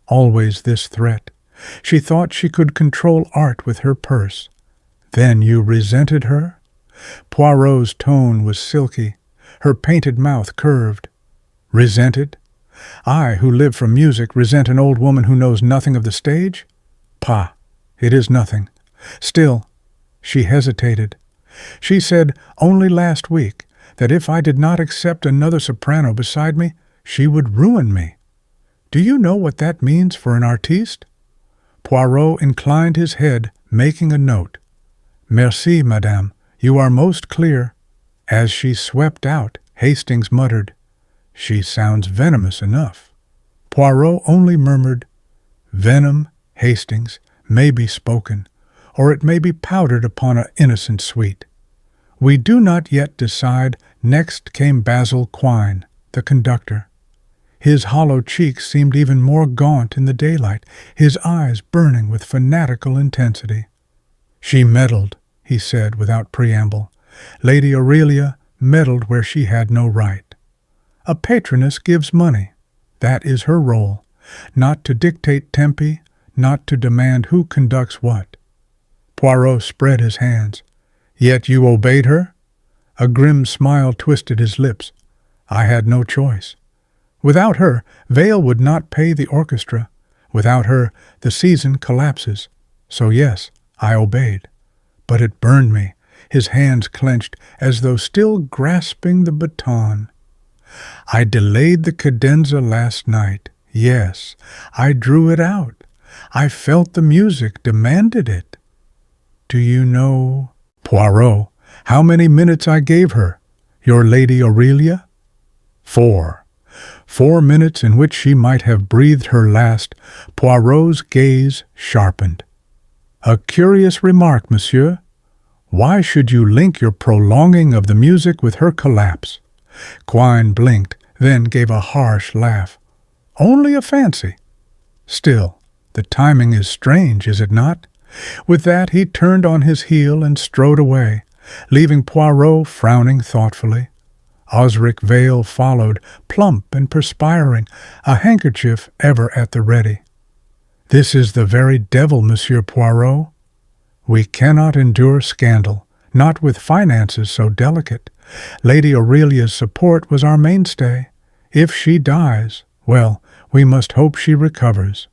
Always this threat. She thought she could control art with her purse. "Then you resented her?" Poirot's tone was silky, her painted mouth curved. "Resented? I, who live from music, resent an old woman who knows nothing of the stage? Pah, it is nothing. Still," she hesitated. "She said only last week that if I did not accept another soprano beside me, she would ruin me. Do you know what that means for an artiste?" Poirot inclined his head, making a note. "Merci, madame. You are most clear." As she swept out, Hastings muttered, "She sounds venomous enough." Poirot only murmured, "Venom, Hastings, may be spoken, or it may be powdered upon an innocent sweet. We do not yet decide." Next came Basil Quine, the conductor. His hollow cheeks seemed even more gaunt in the daylight, his eyes burning with fanatical intensity. "She meddled," he said without preamble. "Lady Aurelia meddled where she had no right. A patroness gives money. That is her role, not to dictate tempi, not to demand who conducts what." Poirot spread his hands. "Yet you obeyed her?" A grim smile twisted his lips. "I had no choice. Without her, Vale would not pay the orchestra. Without her, the season collapses. So yes, I obeyed. But it burned me." His hands clenched as though still grasping the baton. "I delayed the cadenza last night. Yes, I drew it out. I felt the music demanded it. Do you know, Poirot, how many minutes I gave her, your Lady Aurelia? 4. 4 minutes in which she might have breathed her last." Poirot's gaze sharpened. "A curious remark, monsieur. Why should you link your prolonging of the music with her collapse?" Quine blinked, then gave a harsh laugh. "Only a fancy. Still, the timing is strange, is it not?" With that he turned on his heel and strode away, leaving Poirot frowning thoughtfully. Osric Vale followed, plump and perspiring, a handkerchief ever at the ready. "This is the very devil, Monsieur Poirot. We cannot endure scandal, not with finances so delicate. Lady Aurelia's support was our mainstay. If she dies, well, we must hope she recovers."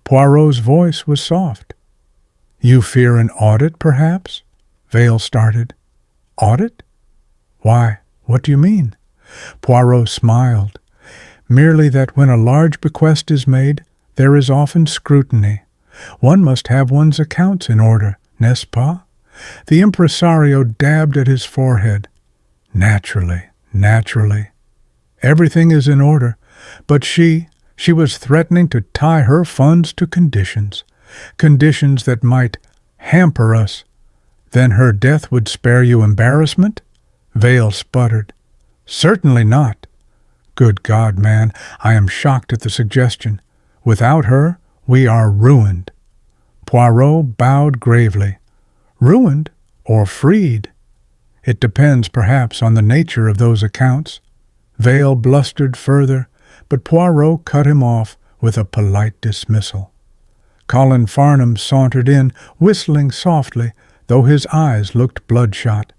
Poirot's voice was soft. "You fear an audit, perhaps?" Vale started. "Audit? Why, what do you mean?" Poirot smiled. "Merely that when a large bequest is made, there is often scrutiny. One must have one's accounts in order, n'est-ce pas?" The impresario dabbed at his forehead. "Naturally, naturally. Everything is in order, but she was threatening to tie her funds to conditions that might hamper us. Then her death would spare you embarrassment?" Vale sputtered. "Certainly not." "Good God, man, I am shocked at the suggestion. Without her, we are ruined." Poirot bowed gravely. "Ruined or freed? It depends perhaps on the nature of those accounts." Vale blustered further, but Poirot cut him off with a polite dismissal. Colin Farnham sauntered in, whistling softly, though his eyes looked bloodshot.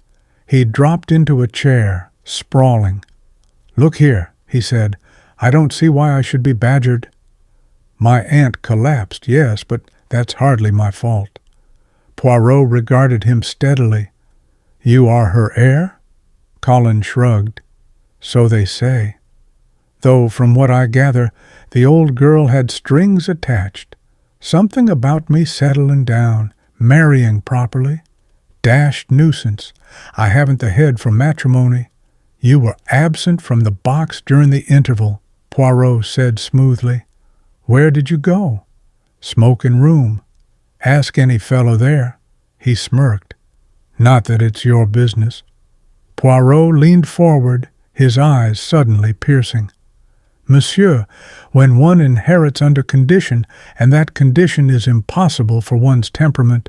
He dropped into a chair, sprawling. "Look here," he said, "I don't see why I should be badgered." "My aunt collapsed, yes, but that's hardly my fault." Poirot regarded him steadily. "You are her heir?" Colin shrugged. "So they say. Though, from what I gather, the old girl had strings attached. Something about me settling down, marrying properly. Dashed nuisance. I haven't the head for matrimony." "You were absent from the box during the interval," Poirot said smoothly. "Where did you go?" "Smoking room. Ask any fellow there." He smirked. "Not that it's your business." Poirot leaned forward, his eyes suddenly piercing. "Monsieur, when one inherits under condition, and that condition is impossible for one's temperament,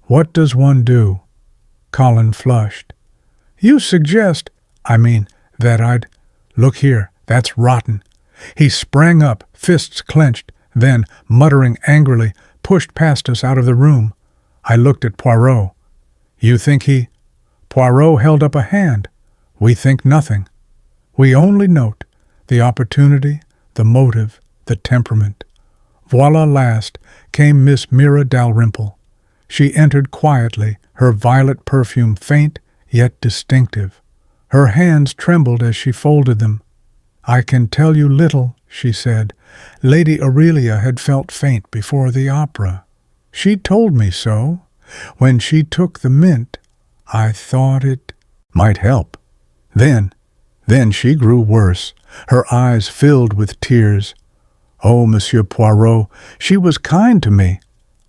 what does one do?" Colin flushed. "You suggest, that I'd— Look here, that's rotten." He sprang up, fists clenched, then, muttering angrily, pushed past us out of the room. I looked at Poirot. "You think he—" Poirot held up a hand. "We think nothing. We only note the opportunity, the motive, the temperament." Voila last came Miss Mira Dalrymple. She entered quietly, her violet perfume faint yet distinctive. Her hands trembled as she folded them. "I can tell you little," she said. "Lady Aurelia had felt faint before the opera. She told me so. When she took the mint, I thought it might help. Then she grew worse. Her eyes filled with tears. Oh, Monsieur Poirot, she was kind to me.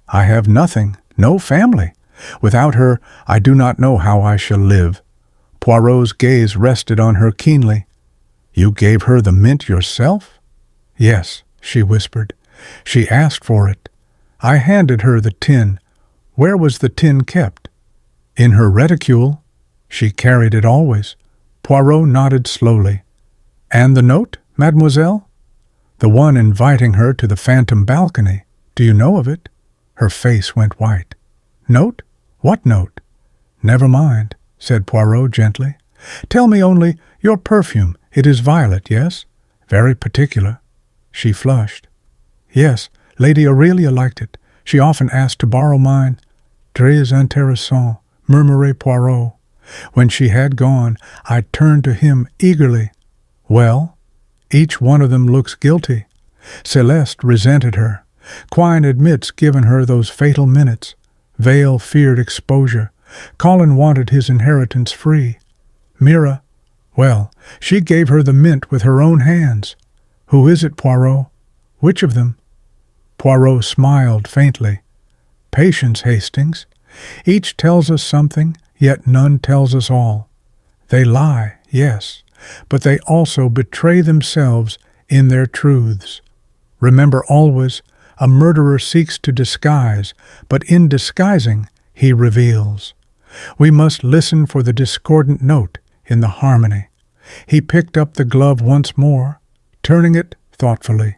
I have nothing, no family. Without her, I do not know how I shall live." Poirot's gaze rested on her keenly. "You gave her the mint yourself?" "Yes," she whispered. "She asked for it. I handed her the tin. Where was the tin kept?" "In her reticule. She carried it always." Poirot nodded slowly. "And the note, mademoiselle?" "The one inviting her to the phantom balcony. Do you know of it?" Her face went white. "Note? What note?" "Never mind," said Poirot gently. "Tell me only your perfume. It is violet, yes? Very particular." She flushed. "Yes, Lady Aurelia liked it. She often asked to borrow mine." "Très intéressant," murmured Poirot. When she had gone, I turned to him eagerly. "Well, each one of them looks guilty. Celeste resented her. Quine admits giving her those fatal minutes. Vale feared exposure. Colin wanted his inheritance free. Mira, well, she gave her the mint with her own hands. Who is it, Poirot? Which of them?" Poirot smiled faintly. "Patience, Hastings. Each tells us something, yet none tells us all. They lie, yes, but they also betray themselves in their truths. Remember always, a murderer seeks to disguise, but in disguising he reveals. We must listen for the discordant note in the harmony." He picked up the glove once more, turning it thoughtfully.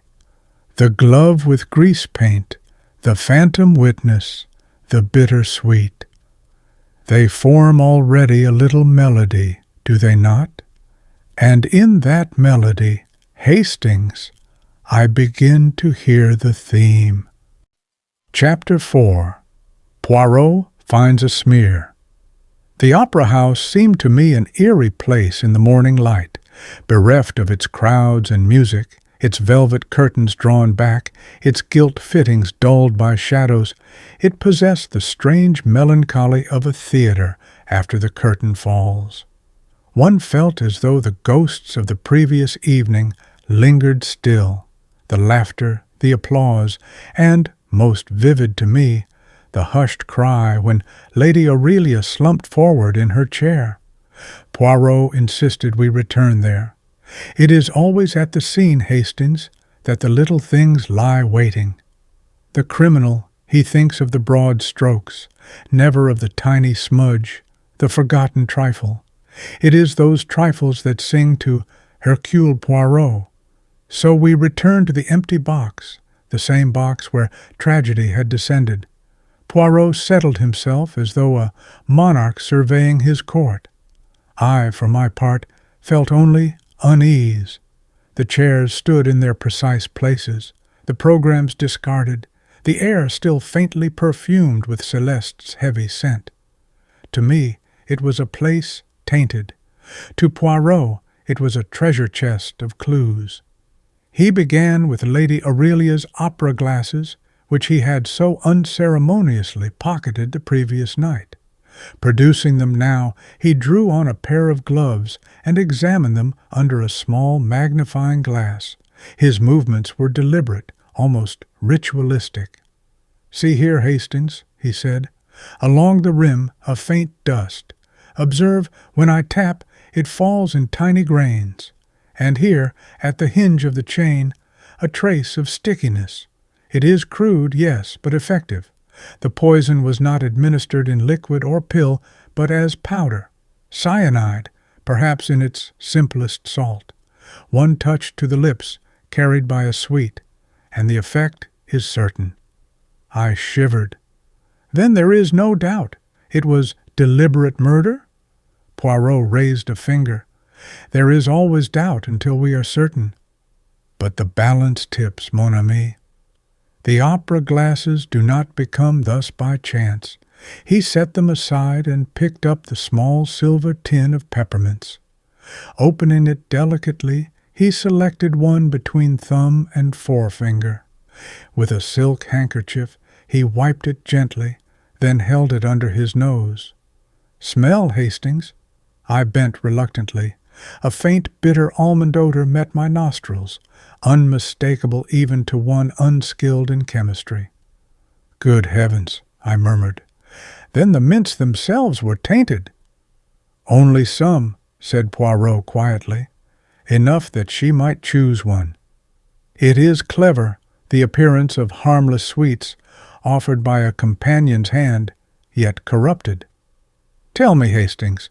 "The glove with grease paint, the phantom witness, the bitter-sweet. They form already a little melody, do they not? And in that melody, Hastings, I begin to hear the theme." Chapter 4. Poirot finds a smear. The opera house seemed to me an eerie place in the morning light, bereft of its crowds and music, its velvet curtains drawn back, its gilt fittings dulled by shadows. It possessed the strange melancholy of a theater after the curtain falls. One felt as though the ghosts of the previous evening lingered still, the laughter, the applause, and, most vivid to me, the hushed cry when Lady Aurelia slumped forward in her chair. Poirot insisted we return there. It is always at the scene, Hastings, that the little things lie waiting. The criminal, he thinks of the broad strokes, never of the tiny smudge, the forgotten trifle. It is those trifles that sing to Hercule Poirot. So we return to the empty box, the same box where tragedy had descended. Poirot settled himself as though a monarch surveying his court. I, for my part, felt only unease. The chairs stood in their precise places, the programs discarded, the air still faintly perfumed with Celeste's heavy scent. To me, it was a place tainted. To Poirot, it was a treasure chest of clues. He began with Lady Aurelia's opera glasses, which he had so unceremoniously pocketed the previous night. Producing them now, he drew on a pair of gloves and examined them under a small magnifying glass. His movements were deliberate, almost ritualistic. "See here, Hastings," he said. "Along the rim, a faint dust. Observe, when I tap, it falls in tiny grains. And here, at the hinge of the chain, a trace of stickiness. It is crude, yes, but effective. The poison was not administered in liquid or pill, but as powder. Cyanide, perhaps in its simplest salt. One touch to the lips, carried by a sweet, and the effect is certain." I shivered. "Then there is no doubt. It was deliberate murder?" Poirot raised a finger. "There is always doubt until we are certain. But the balance tips, mon ami. The opera glasses do not become thus by chance." He set them aside and picked up the small silver tin of peppermints. Opening it delicately, he selected one between thumb and forefinger. With a silk handkerchief, he wiped it gently, then held it under his nose. "Smell, Hastings." I bent reluctantly. A faint, bitter almond odor met my nostrils, unmistakable even to one unskilled in chemistry. "Good heavens," I murmured. "Then the mints themselves were tainted." "Only some," said Poirot quietly. "Enough that she might choose one. It is clever, the appearance of harmless sweets, offered by a companion's hand, yet corrupted. Tell me, Hastings,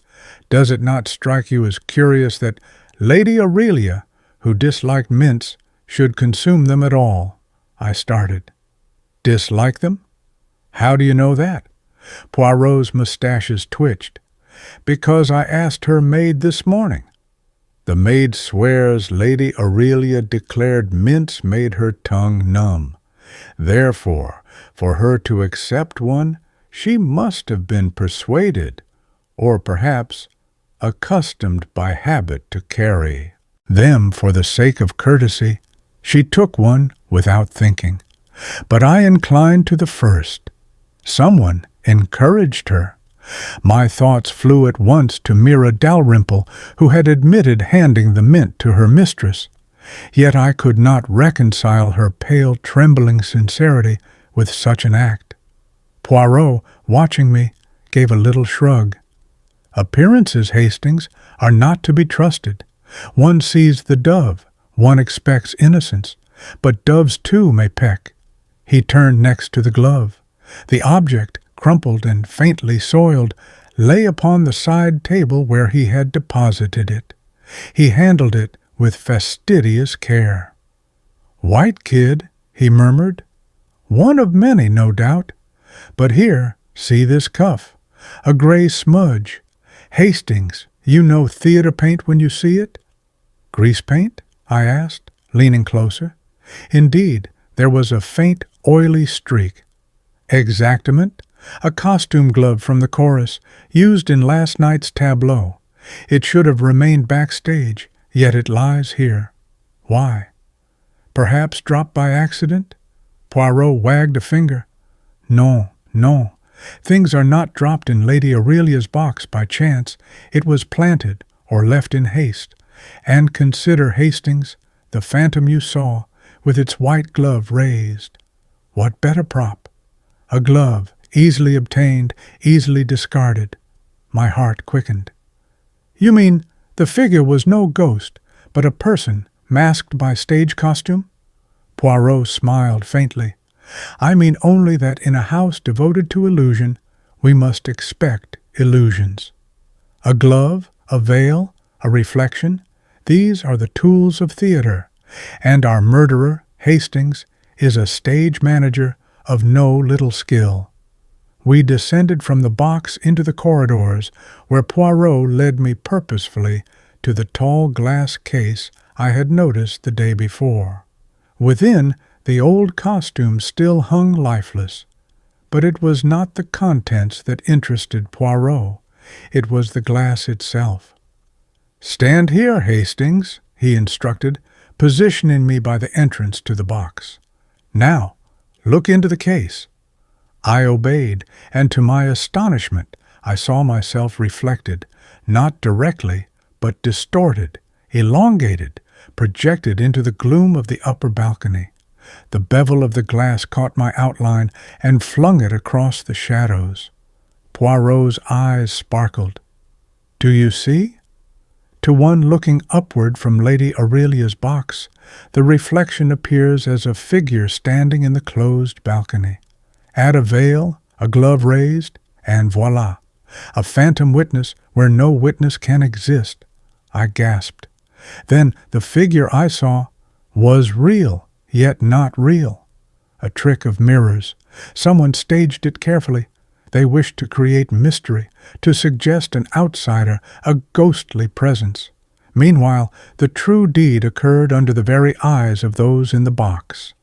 does it not strike you as curious that Lady Aurelia, who disliked mints, should consume them at all?" I started. "Dislike them? How do you know that?" Poirot's mustaches twitched. "Because I asked her maid this morning. The maid swears Lady Aurelia declared mints made her tongue numb. Therefore, for her to accept one, she must have been persuaded, or perhaps accustomed by habit to carry them for the sake of courtesy. She took one without thinking. But I inclined to the first. Someone encouraged her. My thoughts flew at once to Mira Dalrymple, who had admitted handing the mint to her mistress. Yet I could not reconcile her pale, trembling sincerity with such an act. Poirot, watching me, gave a little shrug. "Appearances, Hastings, are not to be trusted. One sees the dove, one expects innocence, but doves too may peck." He turned next to the glove. The object, crumpled and faintly soiled, lay upon the side table where he had deposited it. He handled it with fastidious care. "White kid," he murmured. "One of many, no doubt. But here, see this cuff. A gray smudge. Hastings, you know theater paint when you see it?" "Grease paint?" I asked, leaning closer. Indeed, there was a faint, oily streak. "Exactement. A costume glove from the chorus, used in last night's tableau. It should have remained backstage, yet it lies here. Why? Perhaps dropped by accident?" Poirot wagged a finger. "No, no. Things are not dropped in Lady Aurelia's box by chance. It was planted or left in haste. And consider, Hastings, the phantom you saw, with its white glove raised. What better prop? A glove, easily obtained, easily discarded." My heart quickened. You mean the figure was no ghost, but a person masked by stage costume? Poirot smiled faintly. I mean only that in a house devoted to illusion, we must expect illusions. A glove, a veil, a reflection, these are the tools of theater, and our murderer, Hastings, is a stage manager of no little skill. We descended from the box into the corridors, where Poirot led me purposefully to the tall glass case I had noticed the day before. Within, the old costume still hung lifeless, but it was not the contents that interested Poirot. It was the glass itself. "Stand here, Hastings," he instructed, positioning me by the entrance to the box. "Now, look into the case." I obeyed, and to my astonishment, I saw myself reflected, not directly, but distorted, elongated, projected into the gloom of the upper balcony. The bevel of the glass caught my outline and flung it across the shadows. Poirot's eyes sparkled. "Do you see?" To one looking upward from Lady Aurelia's box, the reflection appears as a figure standing in the closed balcony. Add a veil, a glove raised, and voila, a phantom witness where no witness can exist. I gasped. Then the figure I saw was real, yet not real. A trick of mirrors. Someone staged it carefully. They wished to create mystery, to suggest an outsider, a ghostly presence. Meanwhile, the true deed occurred under the very eyes of those in the box.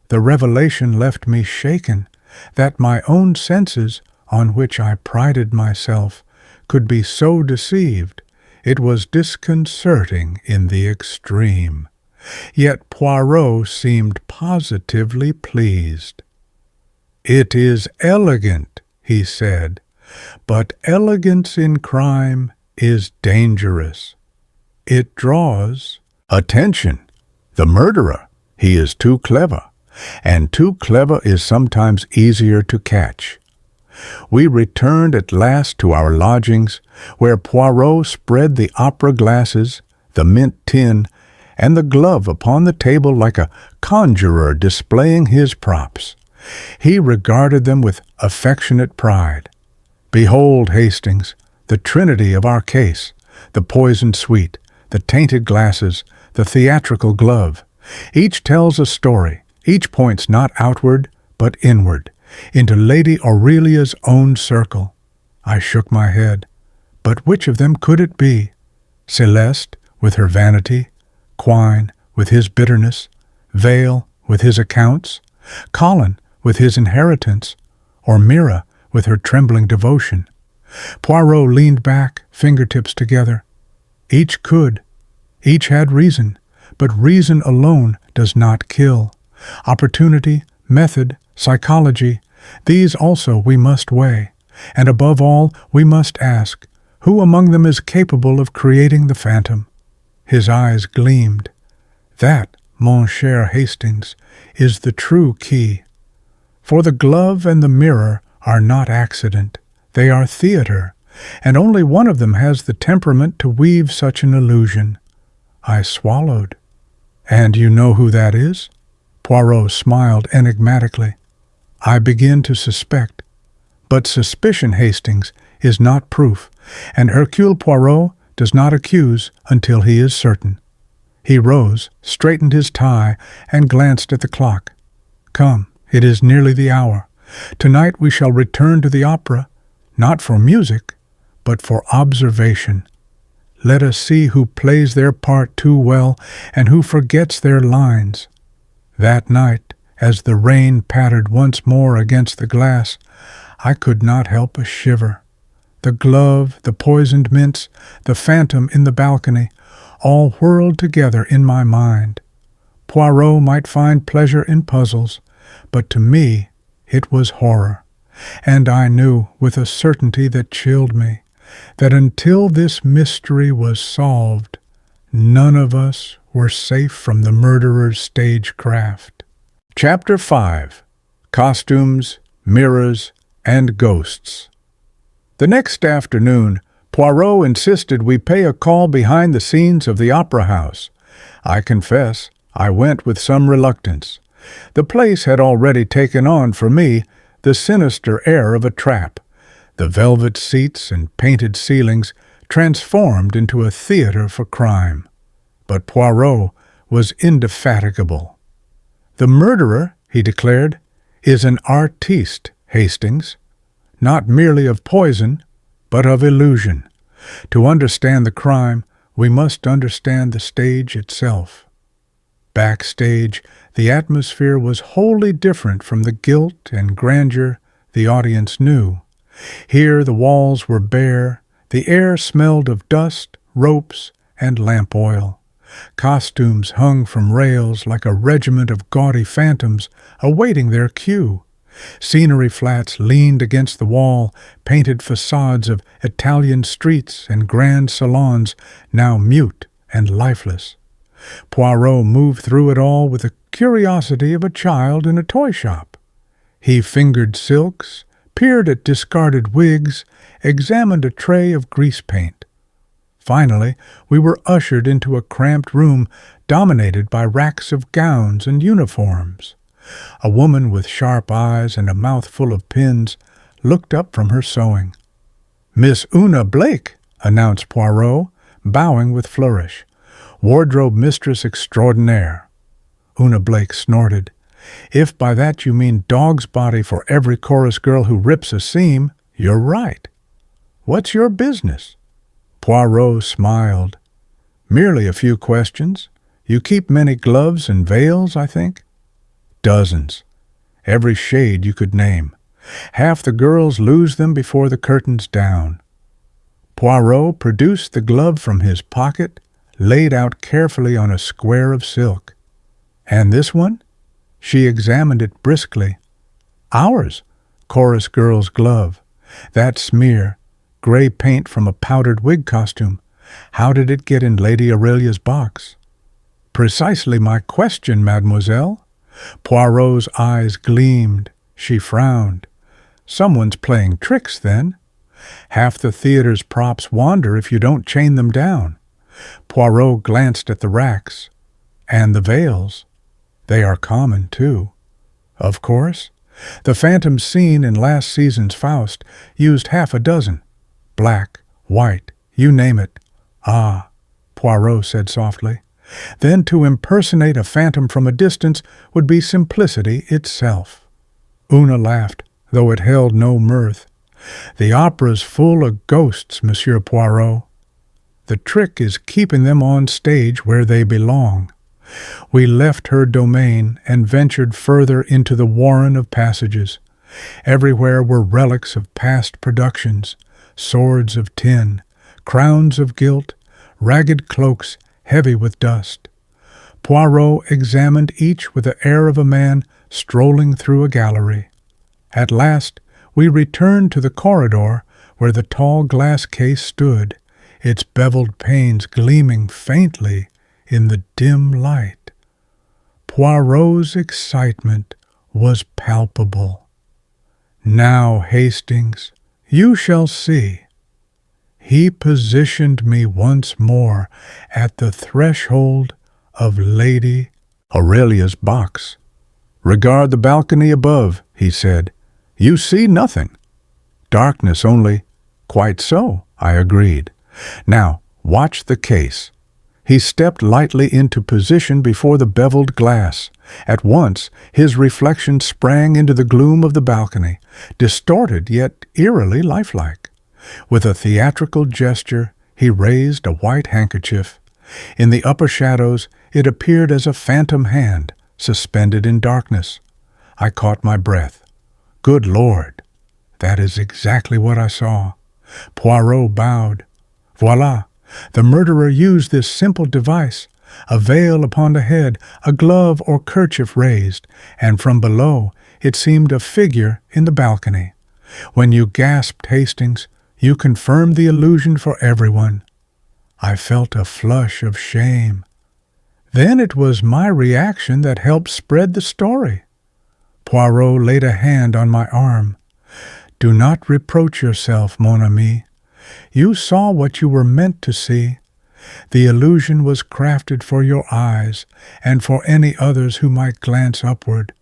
The revelation left me shaken, that my own senses, on which I prided myself, could be so deceived. It was disconcerting in the extreme. Yet Poirot seemed positively pleased. "It is elegant," he said, "but elegance in crime is dangerous. It draws attention. The murderer, he is too clever, and too clever is sometimes easier to catch." We returned at last to our lodgings, where Poirot spread the opera glasses, the mint tin, and the glove upon the table like a conjurer displaying his props. He regarded them with affectionate pride. "Behold, Hastings, the trinity of our case, the poisoned sweet, the tainted glasses, the theatrical glove. Each tells a story, each points not outward, but inward, into Lady Aurelia's own circle." I shook my head. But which of them could it be? Celeste, with her vanity, Quine, with his bitterness, Vale, with his accounts, Colin, with his inheritance, or Mira, with her trembling devotion? Poirot leaned back, fingertips together. Each could. Each had reason, but reason alone does not kill. Opportunity, method, psychology, these also we must weigh, and above all we must ask, who among them is capable of creating the phantom? His eyes gleamed. That, mon cher Hastings, is the true key. For the glove and the mirror are not accident, they are theater, and only one of them has the temperament to weave such an illusion. I swallowed. "And you know who that is?" Poirot smiled enigmatically. "I begin to suspect. But suspicion, Hastings, is not proof, and Hercule Poirot does not accuse until he is certain." He rose, straightened his tie, and glanced at the clock. "Come, it is nearly the hour. Tonight we shall return to the opera, not for music, but for observation. Let us see who plays their part too well and who forgets their lines." That night, as the rain pattered once more against the glass, I could not help a shiver. The glove, the poisoned mints, the phantom in the balcony, all whirled together in my mind. Poirot might find pleasure in puzzles, but to me it was horror, and I knew with a certainty that chilled me that until this mystery was solved, none of us were safe from the murderer's stagecraft. Chapter 5. Costumes, Mirrors, and Ghosts. The next afternoon, Poirot insisted we pay a call behind the scenes of the opera house. I confess, I went with some reluctance. The place had already taken on, for me, the sinister air of a trap. The velvet seats and painted ceilings transformed into a theater for crime. But Poirot was indefatigable. "The murderer," he declared, "is an artiste, Hastings, not merely of poison, but of illusion. To understand the crime, we must understand the stage itself." Backstage, the atmosphere was wholly different from the gilt and grandeur the audience knew. Here the walls were bare, the air smelled of dust, ropes, and lamp oil. Costumes hung from rails like a regiment of gaudy phantoms awaiting their cue. Scenery flats leaned against the wall, painted facades of Italian streets and grand salons, now mute and lifeless. Poirot moved through it all with the curiosity of a child in a toy shop. He fingered silks, peered at discarded wigs, examined a tray of grease paint. Finally, we were ushered into a cramped room dominated by racks of gowns and uniforms. A woman with sharp eyes and a mouth full of pins looked up from her sewing. "Miss Una Blake," announced Poirot, bowing with flourish. "Wardrobe mistress extraordinaire." Una Blake snorted. "If by that you mean dog's body for every chorus girl who rips a seam, you're right. What's your business?" Poirot smiled. "Merely a few questions. You keep many gloves and veils, I think?" "Dozens. Every shade you could name. Half the girls lose them before the curtain's down." Poirot produced the glove from his pocket, laid out carefully on a square of silk. "And this one?" She examined it briskly. "Ours, chorus girl's glove. That smear, gray paint from a powdered wig costume. How did it get in Lady Aurelia's box?" "Precisely my question, mademoiselle." Poirot's eyes gleamed. She frowned. "Someone's playing tricks, then. Half the theater's props wander if you don't chain them down." Poirot glanced at the racks. "And the veils. They are common, too." "Of course. The phantom scene in last season's Faust used half a dozen. Black, white, you name it." "Ah," Poirot said softly. "Then to impersonate a phantom from a distance would be simplicity itself." Una laughed, though it held no mirth. "The opera's full of ghosts, Monsieur Poirot. The trick is keeping them on stage where they belong." We left her domain and ventured further into the warren of passages. Everywhere were relics of past productions, swords of tin, crowns of gilt, ragged cloaks heavy with dust. Poirot examined each with the air of a man strolling through a gallery. At last we returned to the corridor where the tall glass case stood, its beveled panes gleaming faintly in the dim light. Poirot's excitement was palpable. "Now, Hastings, you shall see." He positioned me once more at the threshold of Lady Aurelia's box. "Regard the balcony above," he said. "You see nothing." "Darkness only." "Quite so," I agreed. "Now, watch the case." He stepped lightly into position before the beveled glass. At once his reflection sprang into the gloom of the balcony, distorted yet eerily lifelike. With a theatrical gesture he raised a white handkerchief. In the upper shadows it appeared as a phantom hand, suspended in darkness. I caught my breath. Good Lord! That is exactly what I saw. Poirot bowed. Voila! The murderer used this simple device, a veil upon the head, a glove or kerchief raised, and from below it seemed a figure in the balcony. When you gasped, Hastings, you confirmed the illusion for everyone. I felt a flush of shame. Then it was my reaction that helped spread the story. Poirot laid a hand on my arm. Do not reproach yourself, mon ami. You saw what you were meant to see. The illusion was crafted for your eyes and for any others who might glance upward.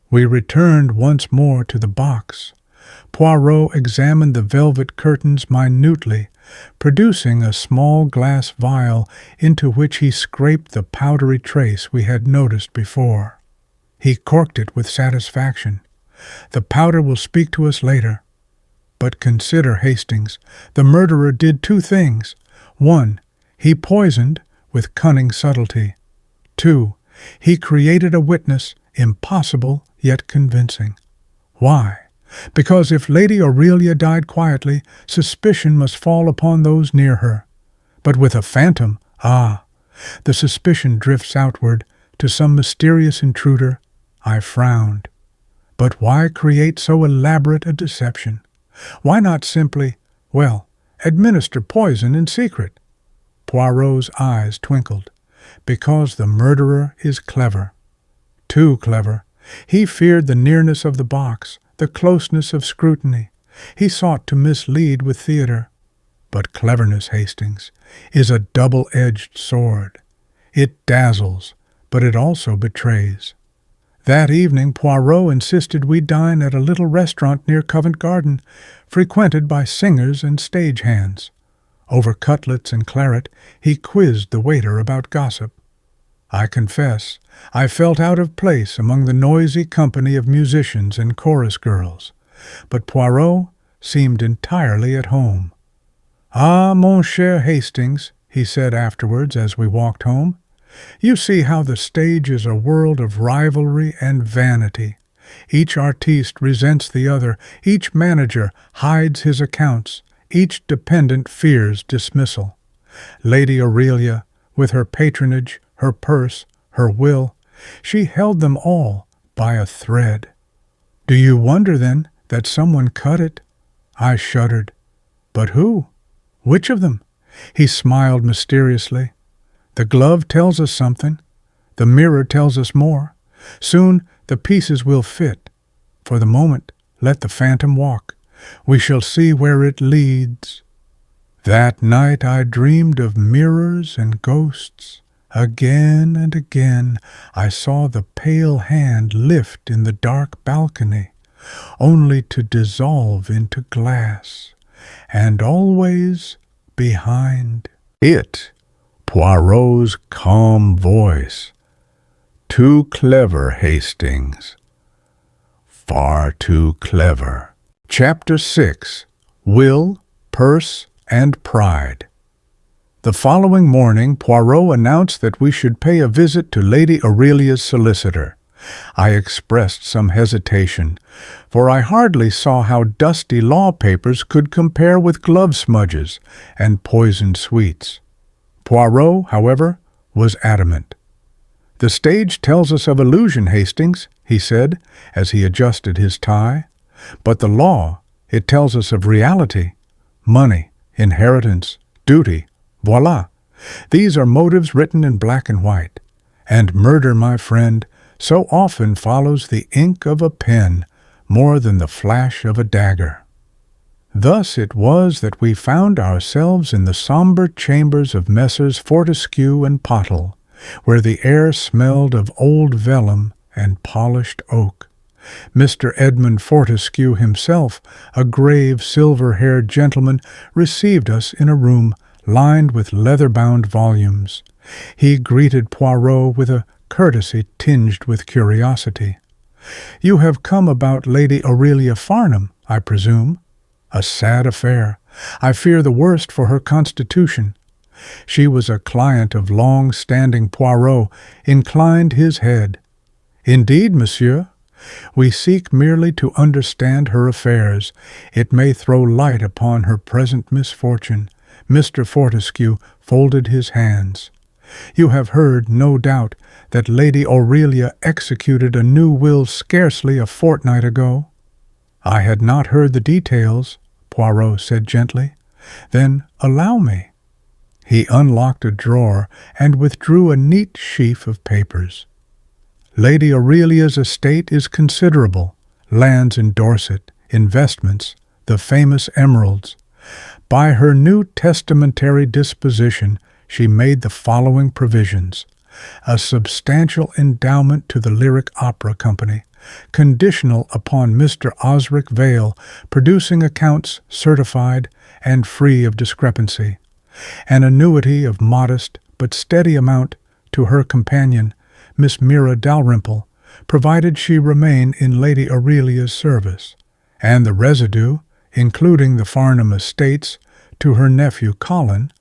We returned once more to the box. Poirot examined the velvet curtains minutely, producing a small glass vial into which he scraped the powdery trace we had noticed before. He corked it with satisfaction. The powder will speak to us later. But consider, Hastings, the murderer did two things. 1. He poisoned with cunning subtlety. 2. He created a witness, impossible yet convincing. Why? Because if Lady Aurelia died quietly, suspicion must fall upon those near her. But with a phantom, the suspicion drifts outward to some mysterious intruder. I frowned. But why create so elaborate a deception? Why not simply, administer poison in secret? Poirot's eyes twinkled. Because the murderer is clever. Too clever. He feared the nearness of the box, the closeness of scrutiny. He sought to mislead with theater. But cleverness, Hastings, is a double-edged sword. It dazzles, but it also betrays. That evening Poirot insisted we dine at a little restaurant near Covent Garden, frequented by singers and stagehands. Over cutlets and claret he quizzed the waiter about gossip. I confess, I felt out of place among the noisy company of musicians and chorus girls, but Poirot seemed entirely at home. "Ah, mon cher Hastings," he said afterwards as we walked home, "you see how the stage is a world of rivalry and vanity. Each artiste resents the other, each manager hides his accounts, each dependent fears dismissal. Lady Aurelia, with her patronage, her purse, her will, she held them all by a thread. Do you wonder, then, that someone cut it?" I shuddered. "But who? Which of them?" He smiled mysteriously. "The glove tells us something. The mirror tells us more. Soon the pieces will fit. For the moment, let the phantom walk. We shall see where it leads." That night I dreamed of mirrors and ghosts. Again and again I saw the pale hand lift in the dark balcony, only to dissolve into glass, and always behind it Poirot's calm voice. "Too clever, Hastings. Far too clever." Chapter 6. Will, Purse, and Pride. The following morning Poirot announced that we should pay a visit to Lady Aurelia's solicitor. I expressed some hesitation, for I hardly saw how dusty law papers could compare with glove smudges and poisoned sweets. Poirot, however, was adamant. "The stage tells us of illusion, Hastings," he said, as he adjusted his tie. "But the law, it tells us of reality. Money, inheritance, duty, voila. These are motives written in black and white. And murder, my friend, so often follows the ink of a pen more than the flash of a dagger." Thus it was that we found ourselves in the sombre chambers of Messrs. Fortescue and Pottle, where the air smelled of old vellum and polished oak. Mr. Edmund Fortescue himself, a grave, silver-haired gentleman, received us in a room lined with leather-bound volumes. He greeted Poirot with a courtesy tinged with curiosity. "You have come about Lady Aurelia Farnham, I presume? A sad affair. I fear the worst for her constitution." "She was a client of long-standing." Poirot inclined his head. "Indeed, monsieur? We seek merely to understand her affairs. It may throw light upon her present misfortune." Mr. Fortescue folded his hands. "You have heard, no doubt, that Lady Aurelia executed a new will scarcely a fortnight ago?" "I had not heard the details," Poirot said gently. "Then allow me." He unlocked a drawer and withdrew a neat sheaf of papers. "Lady Aurelia's estate is considerable. Lands in Dorset, investments, the famous emeralds. By her new testamentary disposition, she made the following provisions: a substantial endowment to the Lyric Opera Company, conditional upon Mr. Osric Vale producing accounts certified and free of discrepancy, an annuity of modest but steady amount to her companion, Miss Mira Dalrymple, provided she remain in Lady Aurelia's service, and the residue, including the Farnham estates, to her nephew Colin,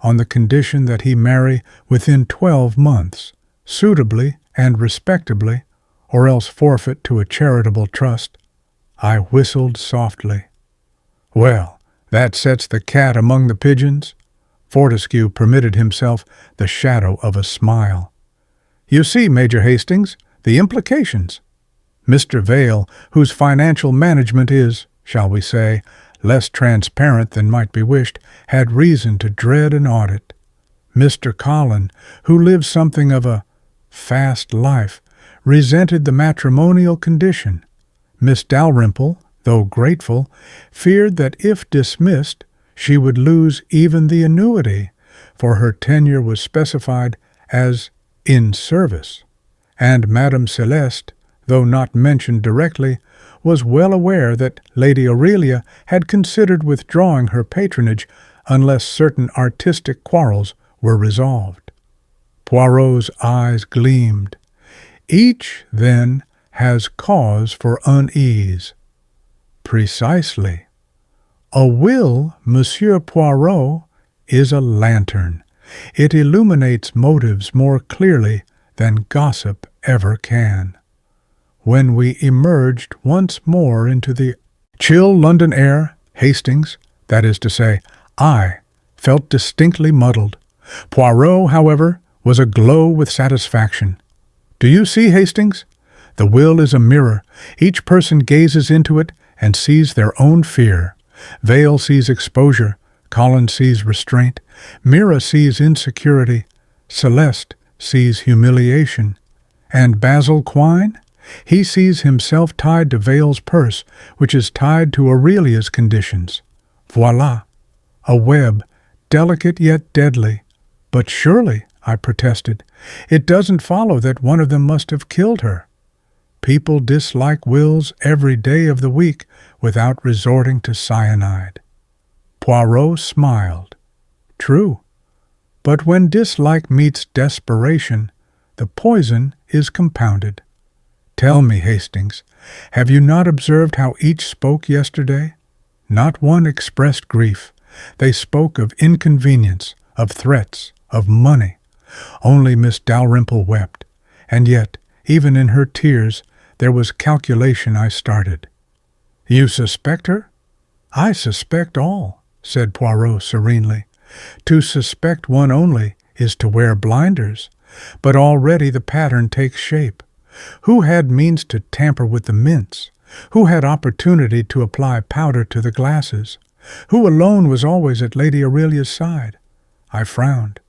on the condition that he marry within 12 months, suitably and respectably, or else forfeit to a charitable trust. I whistled softly. Well, that sets the cat among the pigeons. Fortescue permitted himself the shadow of a smile. You see, Major Hastings, the implications. Mr. Vale, whose financial management is, shall we say, less transparent than might be wished, had reason to dread an audit. Mr. Colin, who lived something of a fast life, resented the matrimonial condition. Miss Dalrymple, though grateful, feared that if dismissed, she would lose even the annuity, for her tenure was specified as in service, and Madame Celeste, though not mentioned directly, was well aware that Lady Aurelia had considered withdrawing her patronage unless certain artistic quarrels were resolved. Poirot's eyes gleamed. Each, then, has cause for unease. Precisely. A will, Monsieur Poirot, is a lantern. It illuminates motives more clearly than gossip ever can. When we emerged once more into the chill London air, Hastings, that is to say, I, felt distinctly muddled. Poirot, however, was aglow with satisfaction. Do you see, Hastings? The will is a mirror. Each person gazes into it and sees their own fear. Vale sees exposure. Colin sees restraint. Mira sees insecurity. Celeste sees humiliation. And Basil Quine? He sees himself tied to Vale's purse, which is tied to Aurelia's conditions. Voila! A web, delicate yet deadly. But surely, I protested, it doesn't follow that one of them must have killed her. People dislike wills every day of the week without resorting to cyanide. Poirot smiled. True. But when dislike meets desperation, the poison is compounded. Tell me, Hastings, have you not observed how each spoke yesterday? Not one expressed grief. They spoke of inconvenience, of threats, of money. Only Miss Dalrymple wept, and yet, even in her tears, there was calculation. I started. You suspect her? I suspect all, said Poirot serenely. To suspect one only is to wear blinders, but already the pattern takes shape. Who had means to tamper with the mints? Who had opportunity to apply powder to the glasses? Who alone was always at Lady Aurelia's side? I frowned.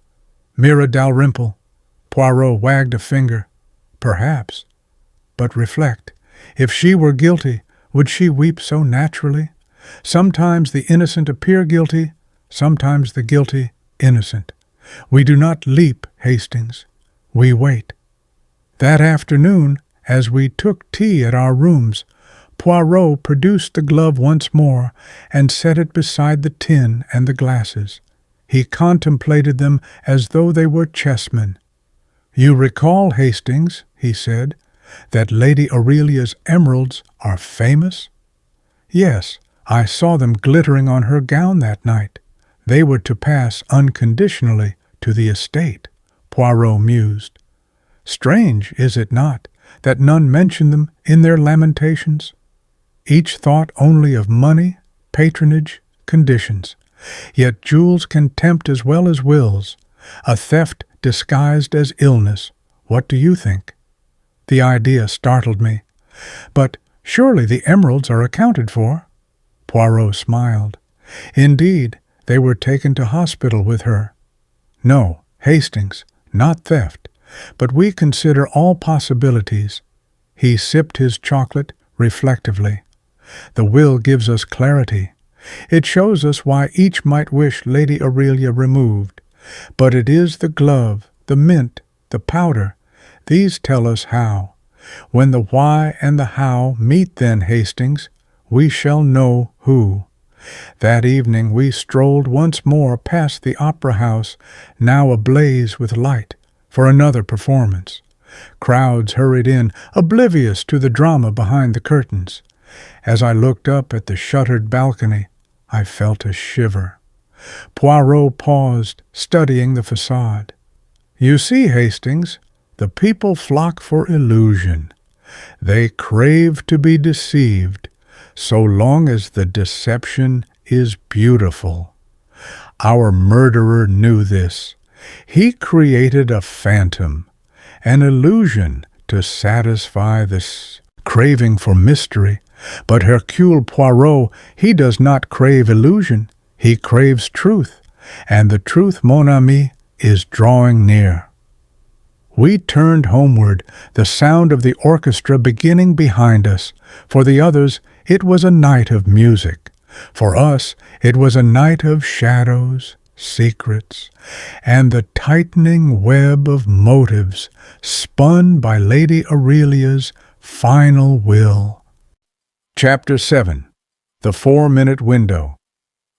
Mira Dalrymple. Poirot wagged a finger. Perhaps. But reflect. If she were guilty, would she weep so naturally? Sometimes the innocent appear guilty, sometimes the guilty innocent. We do not leap, Hastings. We wait. That afternoon, as we took tea at our rooms, Poirot produced the glove once more and set it beside the tin and the glasses. He contemplated them as though they were chessmen. You recall, Hastings, he said, that Lady Aurelia's emeralds are famous? Yes, I saw them glittering on her gown that night. They were to pass unconditionally to the estate, Poirot mused. Strange, is it not, that none mention them in their lamentations? Each thought only of money, patronage, conditions. Yet jewels can tempt as well as wills. A theft disguised as illness. What do you think? The idea startled me. But surely the emeralds are accounted for? Poirot smiled. Indeed, they were taken to hospital with her. No, Hastings, not theft. But we consider all possibilities. He sipped his chocolate reflectively. The will gives us clarity. It shows us why each might wish Lady Aurelia removed. But it is the glove, the mint, the powder. These tell us how. When the why and the how meet then, Hastings, we shall know who. That evening we strolled once more past the opera house, now ablaze with light, for another performance. Crowds hurried in, oblivious to the drama behind the curtains. As I looked up at the shuttered balcony, I felt a shiver. Poirot paused, studying the facade. You see, Hastings, the people flock for illusion. They crave to be deceived, so long as the deception is beautiful. Our murderer knew this. He created a phantom, an illusion to satisfy this craving for mystery. But Hercule Poirot, he does not crave illusion. He craves truth, and the truth, mon ami, is drawing near. We turned homeward, the sound of the orchestra beginning behind us. For the others, it was a night of music. For us, it was a night of shadows, secrets, and the tightening web of motives spun by Lady Aurelia's final will. Chapter 7. The 4-Minute Window.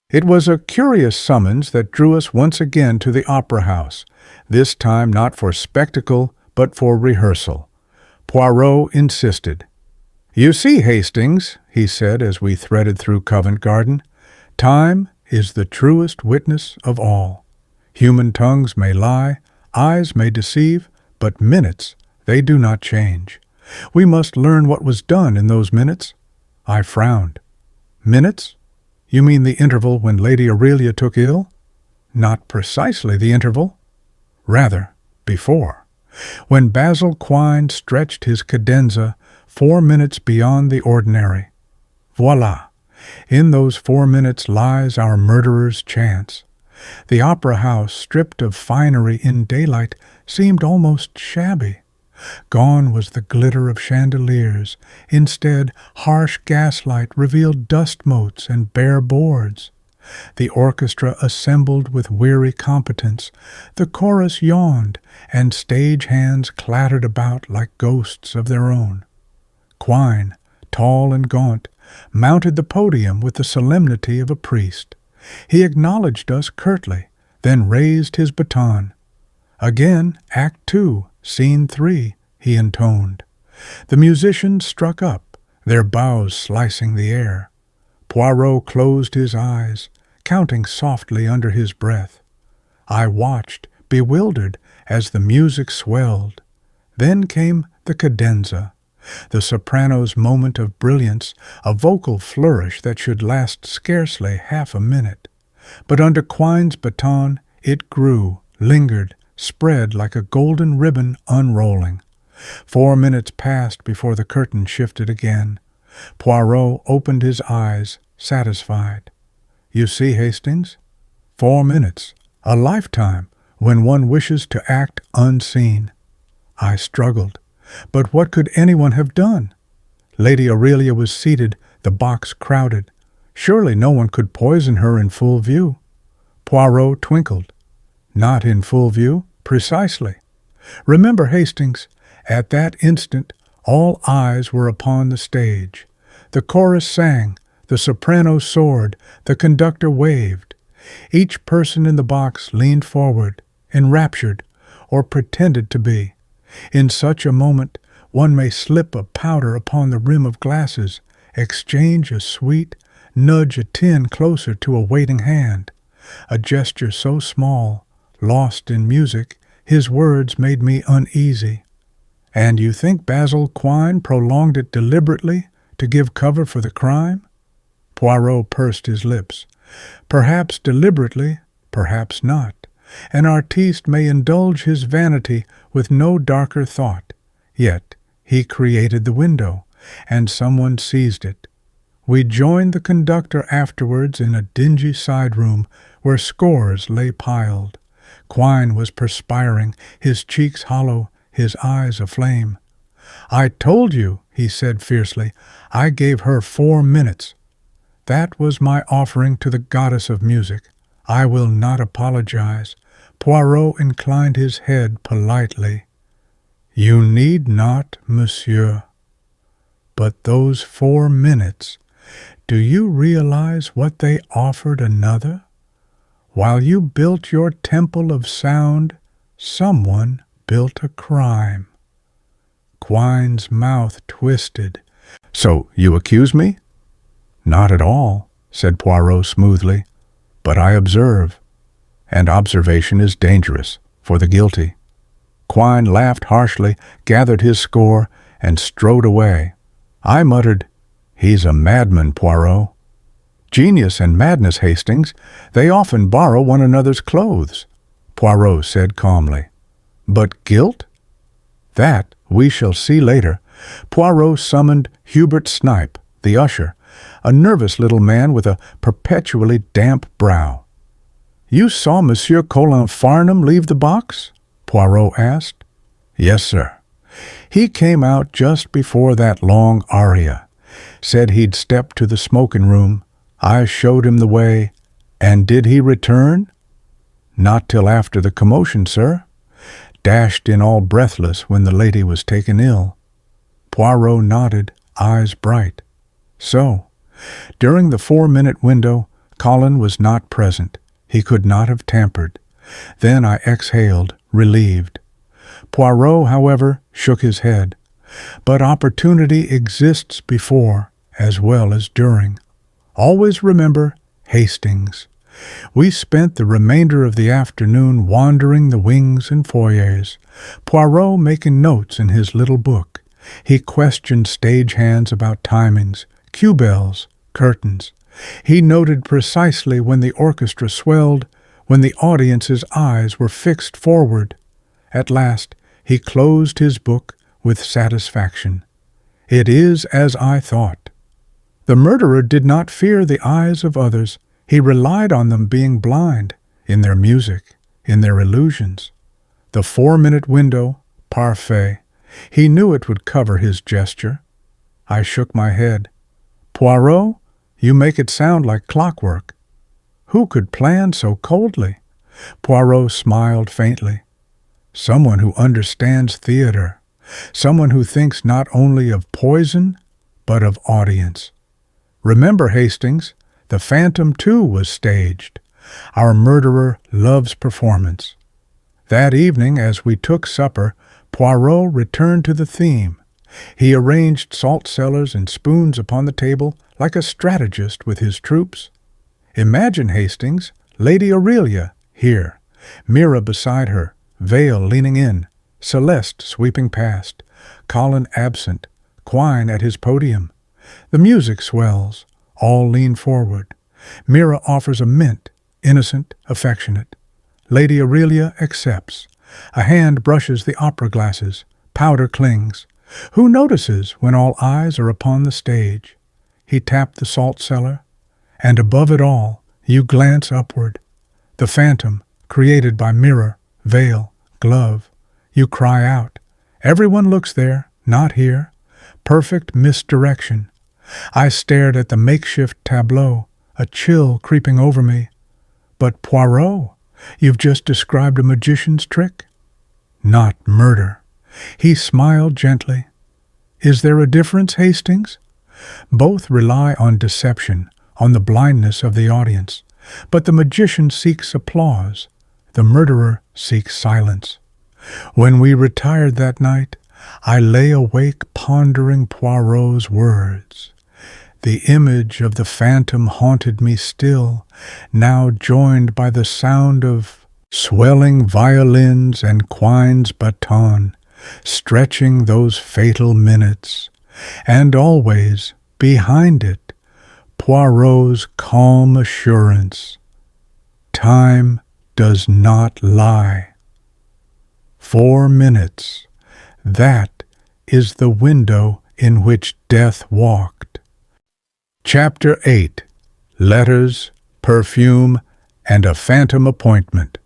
It was a curious summons that drew us once again to the opera house, this time not for spectacle, but for rehearsal. Poirot insisted. You see, Hastings, he said as we threaded through Covent Garden, time is the truest witness of all. Human tongues may lie, eyes may deceive, but minutes, they do not change. We must learn what was done in those minutes. I frowned. Minutes? You mean the interval when Lady Aurelia took ill? Not precisely the interval. Rather, before. When Basil Quine stretched his cadenza 4 minutes beyond the ordinary. Voila! In those 4 minutes lies our murderer's chance. The opera house, stripped of finery in daylight, seemed almost shabby. Gone was the glitter of chandeliers. Instead, harsh gaslight revealed dust motes and bare boards. The orchestra assembled with weary competence. The chorus yawned, and stage hands clattered about like ghosts of their own. Quine, tall and gaunt, mounted the podium with the solemnity of a priest. He acknowledged us curtly, then raised his baton. Again, Act 2, Scene 3, he intoned. The musicians struck up, their bows slicing the air. Poirot closed his eyes, counting softly under his breath. I watched, bewildered, as the music swelled. Then came the cadenza, the soprano's moment of brilliance, a vocal flourish that should last scarcely half a minute. But under Quine's baton it grew, lingered, spread like a golden ribbon unrolling. 4 minutes passed before the curtain shifted again. Poirot opened his eyes, satisfied. You see, Hastings? 4 minutes, a lifetime, when one wishes to act unseen. I struggled. But what could anyone have done? Lady Aurelia was seated, the box crowded. Surely no one could poison her in full view. Poirot twinkled. Not in full view, precisely. Remember, Hastings, at that instant all eyes were upon the stage. The chorus sang, the soprano soared, the conductor waved. Each person in the box leaned forward, enraptured, or pretended to be. In such a moment one may slip a powder upon the rim of glasses, exchange a sweet, nudge a tin closer to a waiting hand. A gesture so small, lost in music, his words made me uneasy. And you think Basil Quine prolonged it deliberately to give cover for the crime? Poirot pursed his lips. Perhaps deliberately, perhaps not. An artiste may indulge his vanity with no darker thought. Yet he created the window, and someone seized it. We joined the conductor afterwards in a dingy side room where scores lay piled. Quine was perspiring, his cheeks hollow, his eyes aflame. I told you, he said fiercely, I gave her 4 minutes. That was my offering to the goddess of music. I will not apologize. Poirot inclined his head politely. You need not, monsieur. But those 4 minutes, do you realize what they offered another? While you built your temple of sound, someone built a crime. Quine's mouth twisted. So you accuse me? Not at all, said Poirot smoothly, but I observe, and observation is dangerous for the guilty. Quine laughed harshly, gathered his score, and strode away. I muttered, He's a madman, Poirot. Genius and madness, Hastings, they often borrow one another's clothes, Poirot said calmly. But guilt? That we shall see later. Poirot summoned Hubert Snipe, the usher, a nervous little man with a perpetually damp brow. You saw Monsieur Colin Farnham leave the box? Poirot asked. Yes, sir. He came out just before that long aria. Said he'd step to the smoking room. I showed him the way. And did he return? Not till after the commotion, sir. Dashed in all breathless when the lady was taken ill. Poirot nodded, eyes bright. So, during the 4-minute window, Colin was not present. He could not have tampered. Then I exhaled, relieved. Poirot, however, shook his head. But opportunity exists before as well as during. Always remember Hastings. We spent the remainder of the afternoon wandering the wings and foyers, Poirot making notes in his little book. He questioned stagehands about timings, cue bells, curtains. He noted precisely when the orchestra swelled, when the audience's eyes were fixed forward. At last he closed his book with satisfaction. It is as I thought. The murderer did not fear the eyes of others. He relied on them being blind, in their music, in their illusions. The 4-minute window, parfait. He knew it would cover his gesture. I shook my head. Poirot, you make it sound like clockwork. Who could plan so coldly? Poirot smiled faintly. Someone who understands theater. Someone who thinks not only of poison, but of audience. Remember, Hastings, the Phantom, too, was staged. Our murderer loves performance. That evening, as we took supper, Poirot returned to the theme. He arranged salt cellars and spoons upon the table like a strategist with his troops. Imagine, Hastings, Lady Aurelia here, Mira beside her, Vale leaning in, Celeste sweeping past, Colin absent, Quine at his podium. The music swells. All lean forward. Mira offers a mint, innocent, affectionate. Lady Aurelia accepts. A hand brushes the opera glasses. Powder clings. Who notices when all eyes are upon the stage? He tapped the salt cellar. And above it all, you glance upward. The phantom, created by mirror, veil, glove. You cry out. Everyone looks there, not here. Perfect misdirection. I stared at the makeshift tableau, a chill creeping over me. But Poirot, you've just described a magician's trick. Not murder. He smiled gently. Is there a difference, Hastings? Both rely on deception, on the blindness of the audience. But the magician seeks applause. The murderer seeks silence. When we retired that night, I lay awake pondering Poirot's words. The image of the phantom haunted me still, now joined by the sound of swelling violins and Quine's baton, stretching those fatal minutes, and always, behind it, Poirot's calm assurance. Time does not lie. 4 minutes. That is the window in which death walked. Chapter 8. Letters, Perfume, and a Phantom Appointment.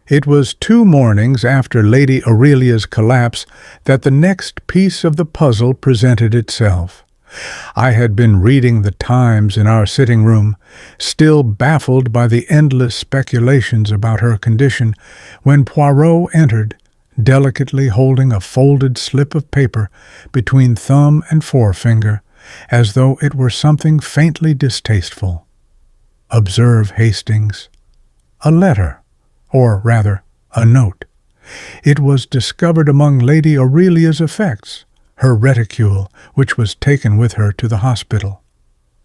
It was 2 mornings after Lady Aurelia's collapse that the next piece of the puzzle presented itself. I had been reading the Times in our sitting room, still baffled by the endless speculations about her condition, when Poirot entered, delicately holding a folded slip of paper between thumb and forefinger, as though it were something faintly distasteful. Observe, Hastings. A letter, or rather, a note. It was discovered among Lady Aurelia's effects, her reticule, which was taken with her to the hospital.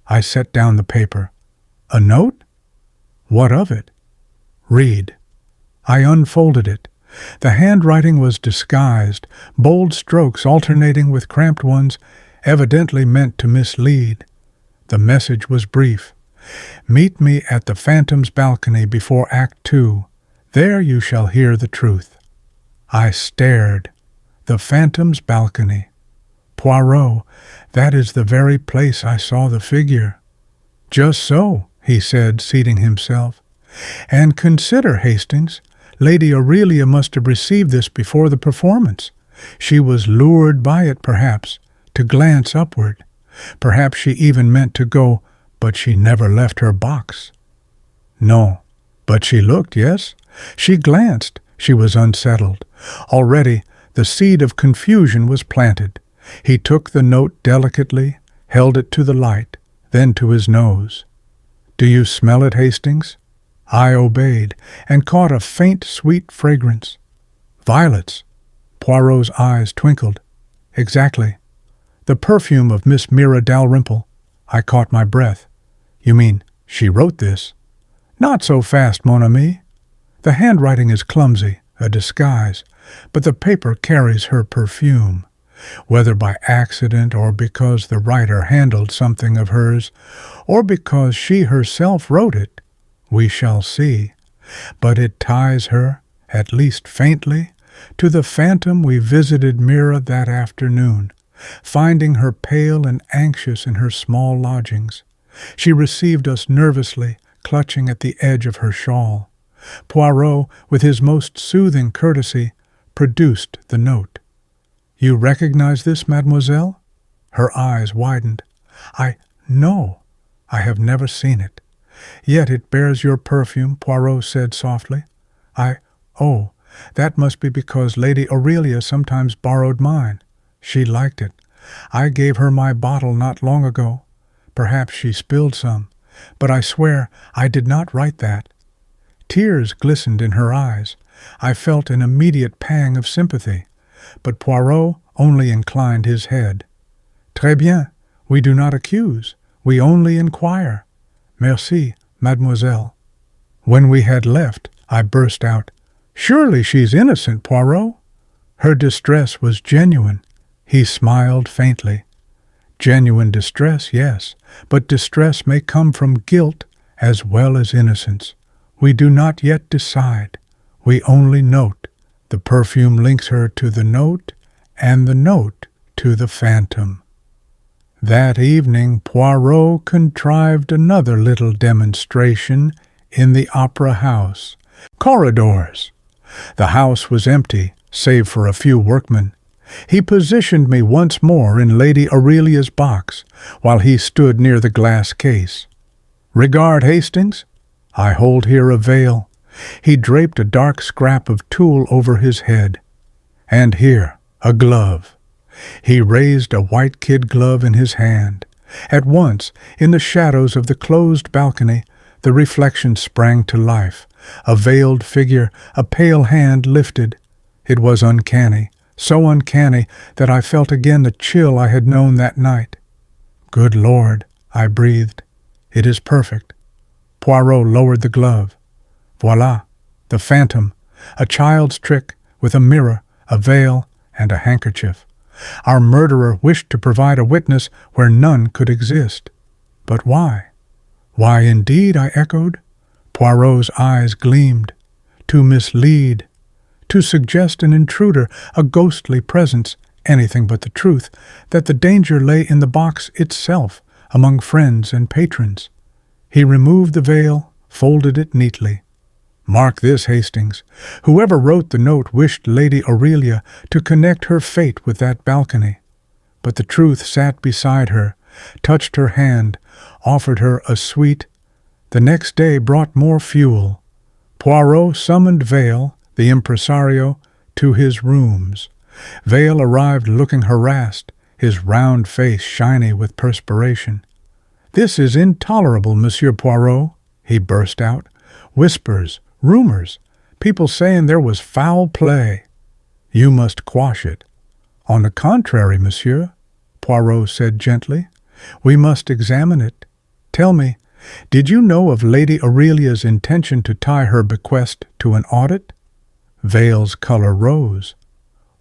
I set down the paper. A note? What of it? Read. I unfolded it. The handwriting was disguised, bold strokes alternating with cramped ones, evidently meant to mislead. The message was brief. Meet me at the Phantom's balcony before Act 2. There you shall hear the truth. I stared. The Phantom's balcony. Poirot, that is the very place I saw the figure. Just so, he said, seating himself. And consider, Hastings, Lady Aurelia must have received this before the performance. She was lured by it, perhaps, to glance upward. Perhaps she even meant to go, but she never left her box. No, but she looked, yes? She glanced. She was unsettled. Already the seed of confusion was planted. He took the note delicately, held it to the light, then to his nose. Do you smell it, Hastings? I obeyed, and caught a faint, sweet fragrance. Violets. Poirot's eyes twinkled. Exactly. The perfume of Miss Mira Dalrymple. I caught my breath. You mean she wrote this? Not so fast, mon ami. The handwriting is clumsy, a disguise, but the paper carries her perfume. Whether by accident or because the writer handled something of hers, or because she herself wrote it, we shall see. But it ties her, at least faintly, to the phantom we visited Mira that afternoon, finding her pale and anxious in her small lodgings. She received us nervously, clutching at the edge of her shawl. Poirot, with his most soothing courtesy, produced the note. You recognize this, mademoiselle? Her eyes widened. No, I have never seen it. Yet it bears your perfume, Poirot said softly. Oh, that must be because Lady Aurelia sometimes borrowed mine. She liked it. I gave her my bottle not long ago. Perhaps she spilled some, but I swear I did not write that. Tears glistened in her eyes. I felt an immediate pang of sympathy, but Poirot only inclined his head. Très bien, we do not accuse, we only inquire. Merci, mademoiselle. When we had left, I burst out, Surely she's innocent, Poirot? Her distress was genuine. He smiled faintly. Genuine distress, yes, but distress may come from guilt as well as innocence. We do not yet decide. We only note. The perfume links her to the note, and the note to the phantom. That evening Poirot contrived another little demonstration in the opera house. Corridors. The house was empty, save for a few workmen. He positioned me once more in Lady Aurelia's box, while he stood near the glass case. Regard, Hastings. I hold here a veil. He draped a dark scrap of tulle over his head. And here, a glove. He raised a white kid glove in his hand. At once, in the shadows of the closed balcony, the reflection sprang to life. A veiled figure, a pale hand lifted. It was uncanny, so uncanny that I felt again the chill I had known that night. Good Lord, I breathed. It is perfect. Poirot lowered the glove. Voila, the phantom, a child's trick with a mirror, a veil, and a handkerchief. Our murderer wished to provide a witness where none could exist. But why? Why indeed, I echoed. Poirot's eyes gleamed. To mislead, to suggest an intruder, a ghostly presence, anything but the truth, that the danger lay in the box itself, among friends and patrons. He removed the veil, folded it neatly. Mark this, Hastings. Whoever wrote the note wished Lady Aurelia to connect her fate with that balcony. But the truth sat beside her, touched her hand, offered her a sweet. The next day brought more fuel. Poirot summoned Vale, the impresario, to his rooms. Vale arrived looking harassed, his round face shiny with perspiration. "This is intolerable, Monsieur Poirot," he burst out. "Whispers, rumors, people saying there was foul play. You must quash it." "On the contrary, monsieur," Poirot said gently, "we must examine it. Tell me, did you know of Lady Aurelia's intention to tie her bequest to an audit?" Vale's color rose.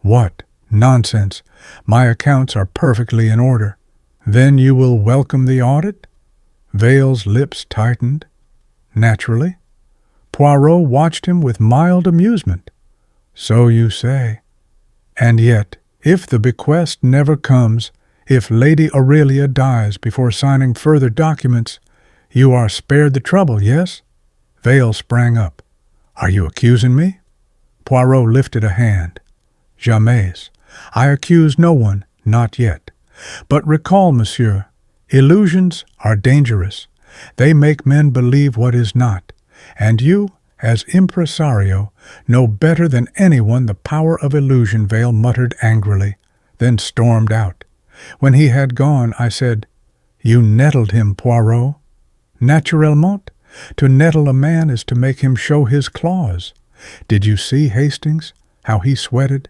"What? Nonsense. My accounts are perfectly in order." "Then you will welcome the audit?" Vale's lips tightened. "Naturally." Poirot watched him with mild amusement. "So you say. And yet, if the bequest never comes, if Lady Aurelia dies before signing further documents, you are spared the trouble, yes?" Vale sprang up. "Are you accusing me?" Poirot lifted a hand. "Jamais. I accuse no one, not yet. But recall, monsieur, illusions are dangerous. They make men believe what is not, and you, as impresario, know better than anyone the power of illusion," Vale muttered angrily, then stormed out. When he had gone, I said, "You nettled him, Poirot." "Naturellement. To nettle a man is to make him show his claws. Did you see Hastings, how he sweated?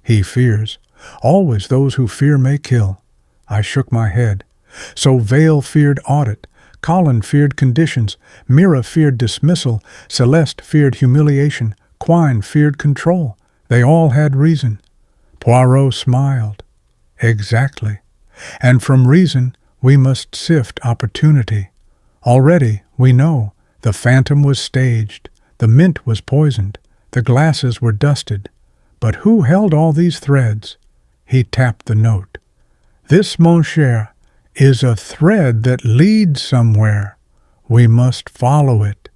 He fears. Always those who fear may kill." I shook my head. "So Vale feared audit, Colin feared conditions, Mira feared dismissal, Celeste feared humiliation, Quine feared control. They all had reason." Poirot smiled. "Exactly. And from reason we must sift opportunity. Already, we know, the phantom was staged, the mint was poisoned, the glasses were dusted. But who held all these threads?" He tapped the note. "This, mon cher, is a thread that leads somewhere. We must follow it."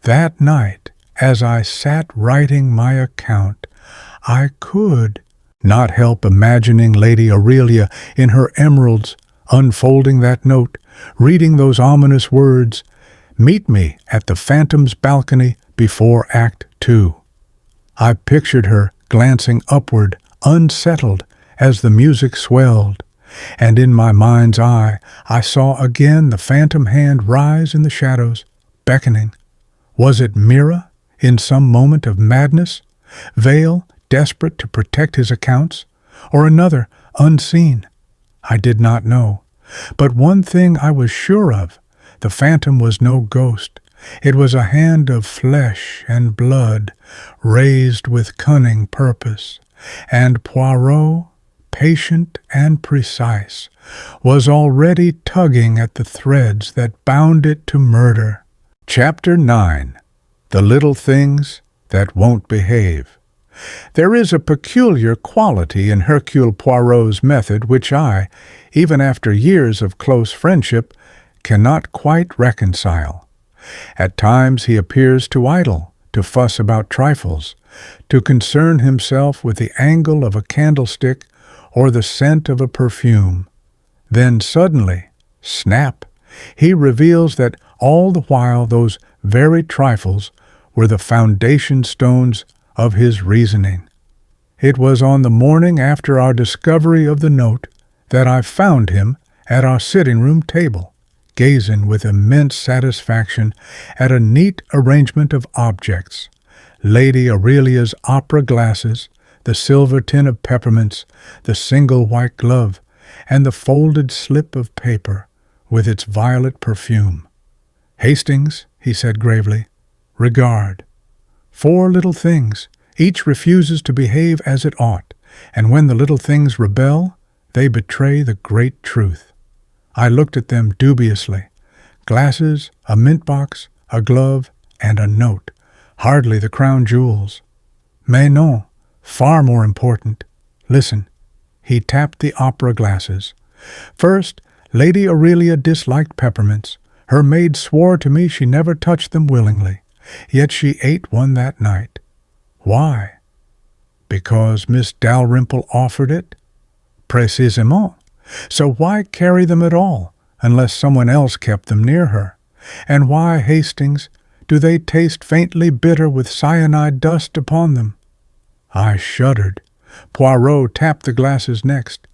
That night, as I sat writing my account, I could not help imagining Lady Aurelia in her emeralds, unfolding that note, reading those ominous words, "Meet me at the Phantom's balcony before Act 2. I pictured her glancing upward, unsettled, as the music swelled, and in my mind's eye I saw again the phantom hand rise in the shadows, beckoning. Was it Mira, in some moment of madness? Vale, desperate to protect his accounts? Or another, unseen? I did not know. But one thing I was sure of, the phantom was no ghost. It was a hand of flesh and blood, raised with cunning purpose, and Poirot, patient and precise, was already tugging at the threads that bound it to murder. Chapter 9. The Little Things That Won't Behave. There is a peculiar quality in Hercule Poirot's method which I, even after years of close friendship, cannot quite reconcile. At times he appears to idle, to fuss about trifles, to concern himself with the angle of a candlestick or the scent of a perfume. Then suddenly, snap, he reveals that all the while those very trifles were the foundation stones of his reasoning. It was on the morning after our discovery of the note that I found him at our sitting-room table, gazing with immense satisfaction at a neat arrangement of objects, Lady Aurelia's opera glasses, the silver tin of peppermints, the single white glove, and the folded slip of paper with its violet perfume. "Hastings," he said gravely, "regard. 4 little things, each refuses to behave as it ought, and when the little things rebel, they betray the great truth." I looked at them dubiously. Glasses, a mint box, a glove, and a note. Hardly the crown jewels. Mais non, far more important. Listen. He tapped the opera glasses. "First, Lady Aurelia disliked peppermints. Her maid swore to me she never touched them willingly. Yet she ate one that night. Why? Because Miss Dalrymple offered it? Précisément. So why carry them at all, unless someone else kept them near her? And why, Hastings, do they taste faintly bitter with cyanide dust upon them? I shuddered. Poirot tapped the glasses next.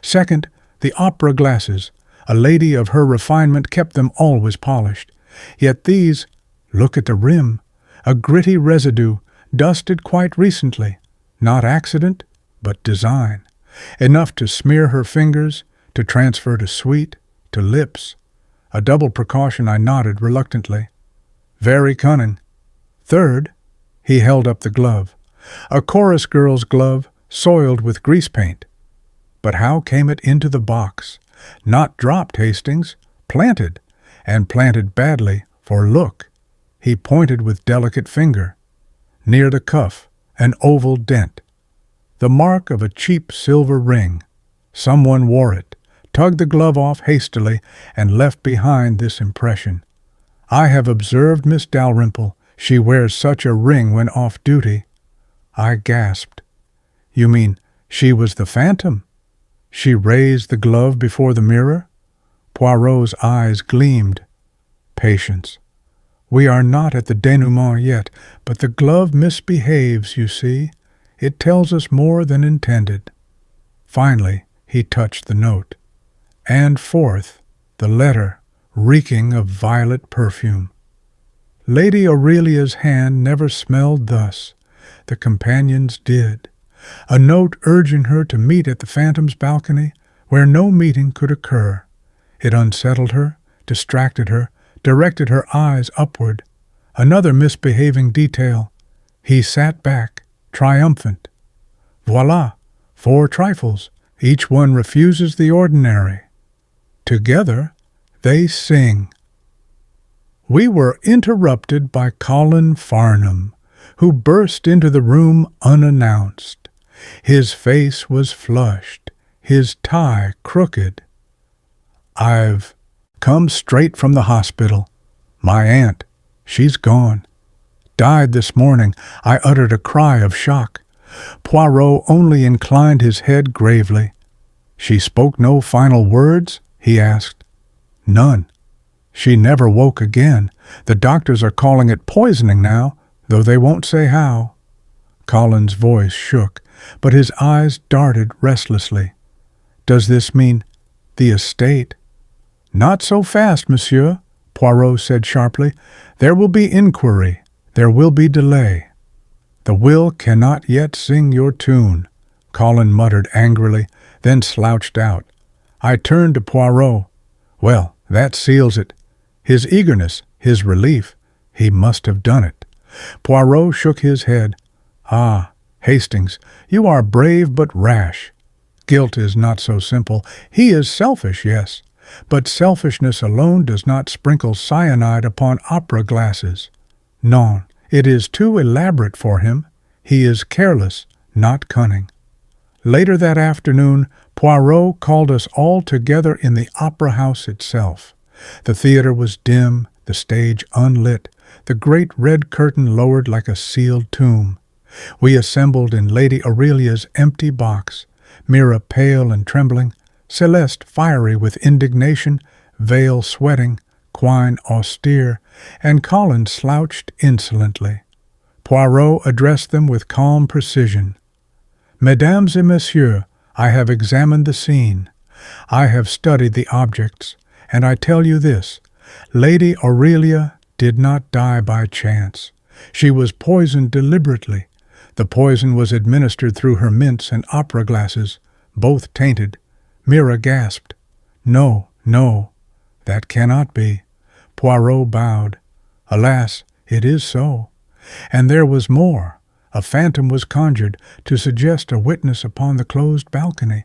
Second, the opera glasses. A lady of her refinement kept them always polished. Yet these, look at the rim, a gritty residue, dusted quite recently. Not accident, but design. Enough to smear her fingers, to transfer to sweet, to lips. A double precaution, I nodded reluctantly. Very cunning. Third, he held up the glove. A chorus girl's glove, soiled with grease paint. But how came it into the box? Not dropped, Hastings, planted, and planted badly, for look. He pointed with delicate finger. Near the cuff, an oval dent. The mark of a cheap silver ring. Someone wore it, tugged the glove off hastily, and left behind this impression. I have observed Miss Dalrymple. She wears such a ring when off duty. I gasped. You mean she was the phantom? She raised the glove before the mirror? Poirot's eyes gleamed. Patience. We are not at the denouement yet, but the glove misbehaves, you see. It tells us more than intended. Finally, he touched the note. And fourth, the letter, reeking of violet perfume. Lady Aurelia's hand never smelled thus. The companions did. A note urging her to meet at the Phantom's balcony, where no meeting could occur. It unsettled her, distracted her, directed her eyes upward. Another misbehaving detail. He sat back, triumphant. Voila, 4 trifles. Each one refuses the ordinary. Together, they sing. We were interrupted by Colin Farnham, who burst into the room unannounced. His face was flushed, his tie crooked. I've come straight from the hospital. My aunt, she's gone. Died this morning. I uttered a cry of shock. Poirot only inclined his head gravely. She spoke no final words? He asked. None. She never woke again. The doctors are calling it poisoning now, though they won't say how. Colin's voice shook, but his eyes darted restlessly. Does this mean the estate? Not so fast, monsieur, Poirot said sharply. There will be inquiry. There will be delay. The will cannot yet sing your tune, Colin muttered angrily, then slouched out. I turned to Poirot. Well, that seals it. His eagerness, his relief. He must have done it. Poirot shook his head. Ah, Hastings, you are brave but rash. Guilt is not so simple. He is selfish, yes, but selfishness alone does not sprinkle cyanide upon opera glasses. Non, it is too elaborate for him. He is careless, not cunning. Later that afternoon, Poirot called us all together in the opera house itself. The theater was dim, the stage unlit, the great red curtain lowered like a sealed tomb. We assembled in Lady Aurelia's empty box, Mira pale and trembling, Celeste fiery with indignation, Vale sweating, Quine austere, and Colin slouched insolently. Poirot addressed them with calm precision. Mesdames et messieurs, I have examined the scene. I have studied the objects, and I tell you this, Lady Aurelia did not die by chance. She was poisoned deliberately. The poison was administered through her mints and opera glasses, both tainted. Mira gasped. No, no, that cannot be. Poirot bowed. Alas, it is so. And there was more. A phantom was conjured to suggest a witness upon the closed balcony.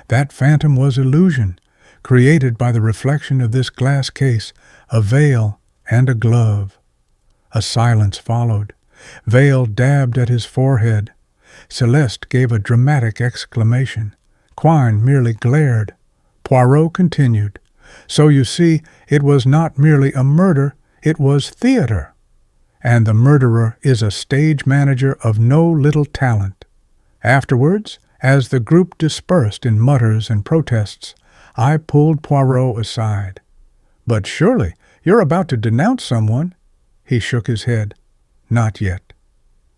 That phantom was illusion, created by the reflection of this glass case, a veil and a glove. A silence followed. Vale dabbed at his forehead. Celeste gave a dramatic exclamation. Quine merely glared. Poirot continued. So you see, it was not merely a murder, it was theater. And the murderer is a stage manager of no little talent. Afterwards, As the group dispersed in mutters and protests, I pulled Poirot aside. "But surely you're about to denounce someone?" He shook his head. "Not yet.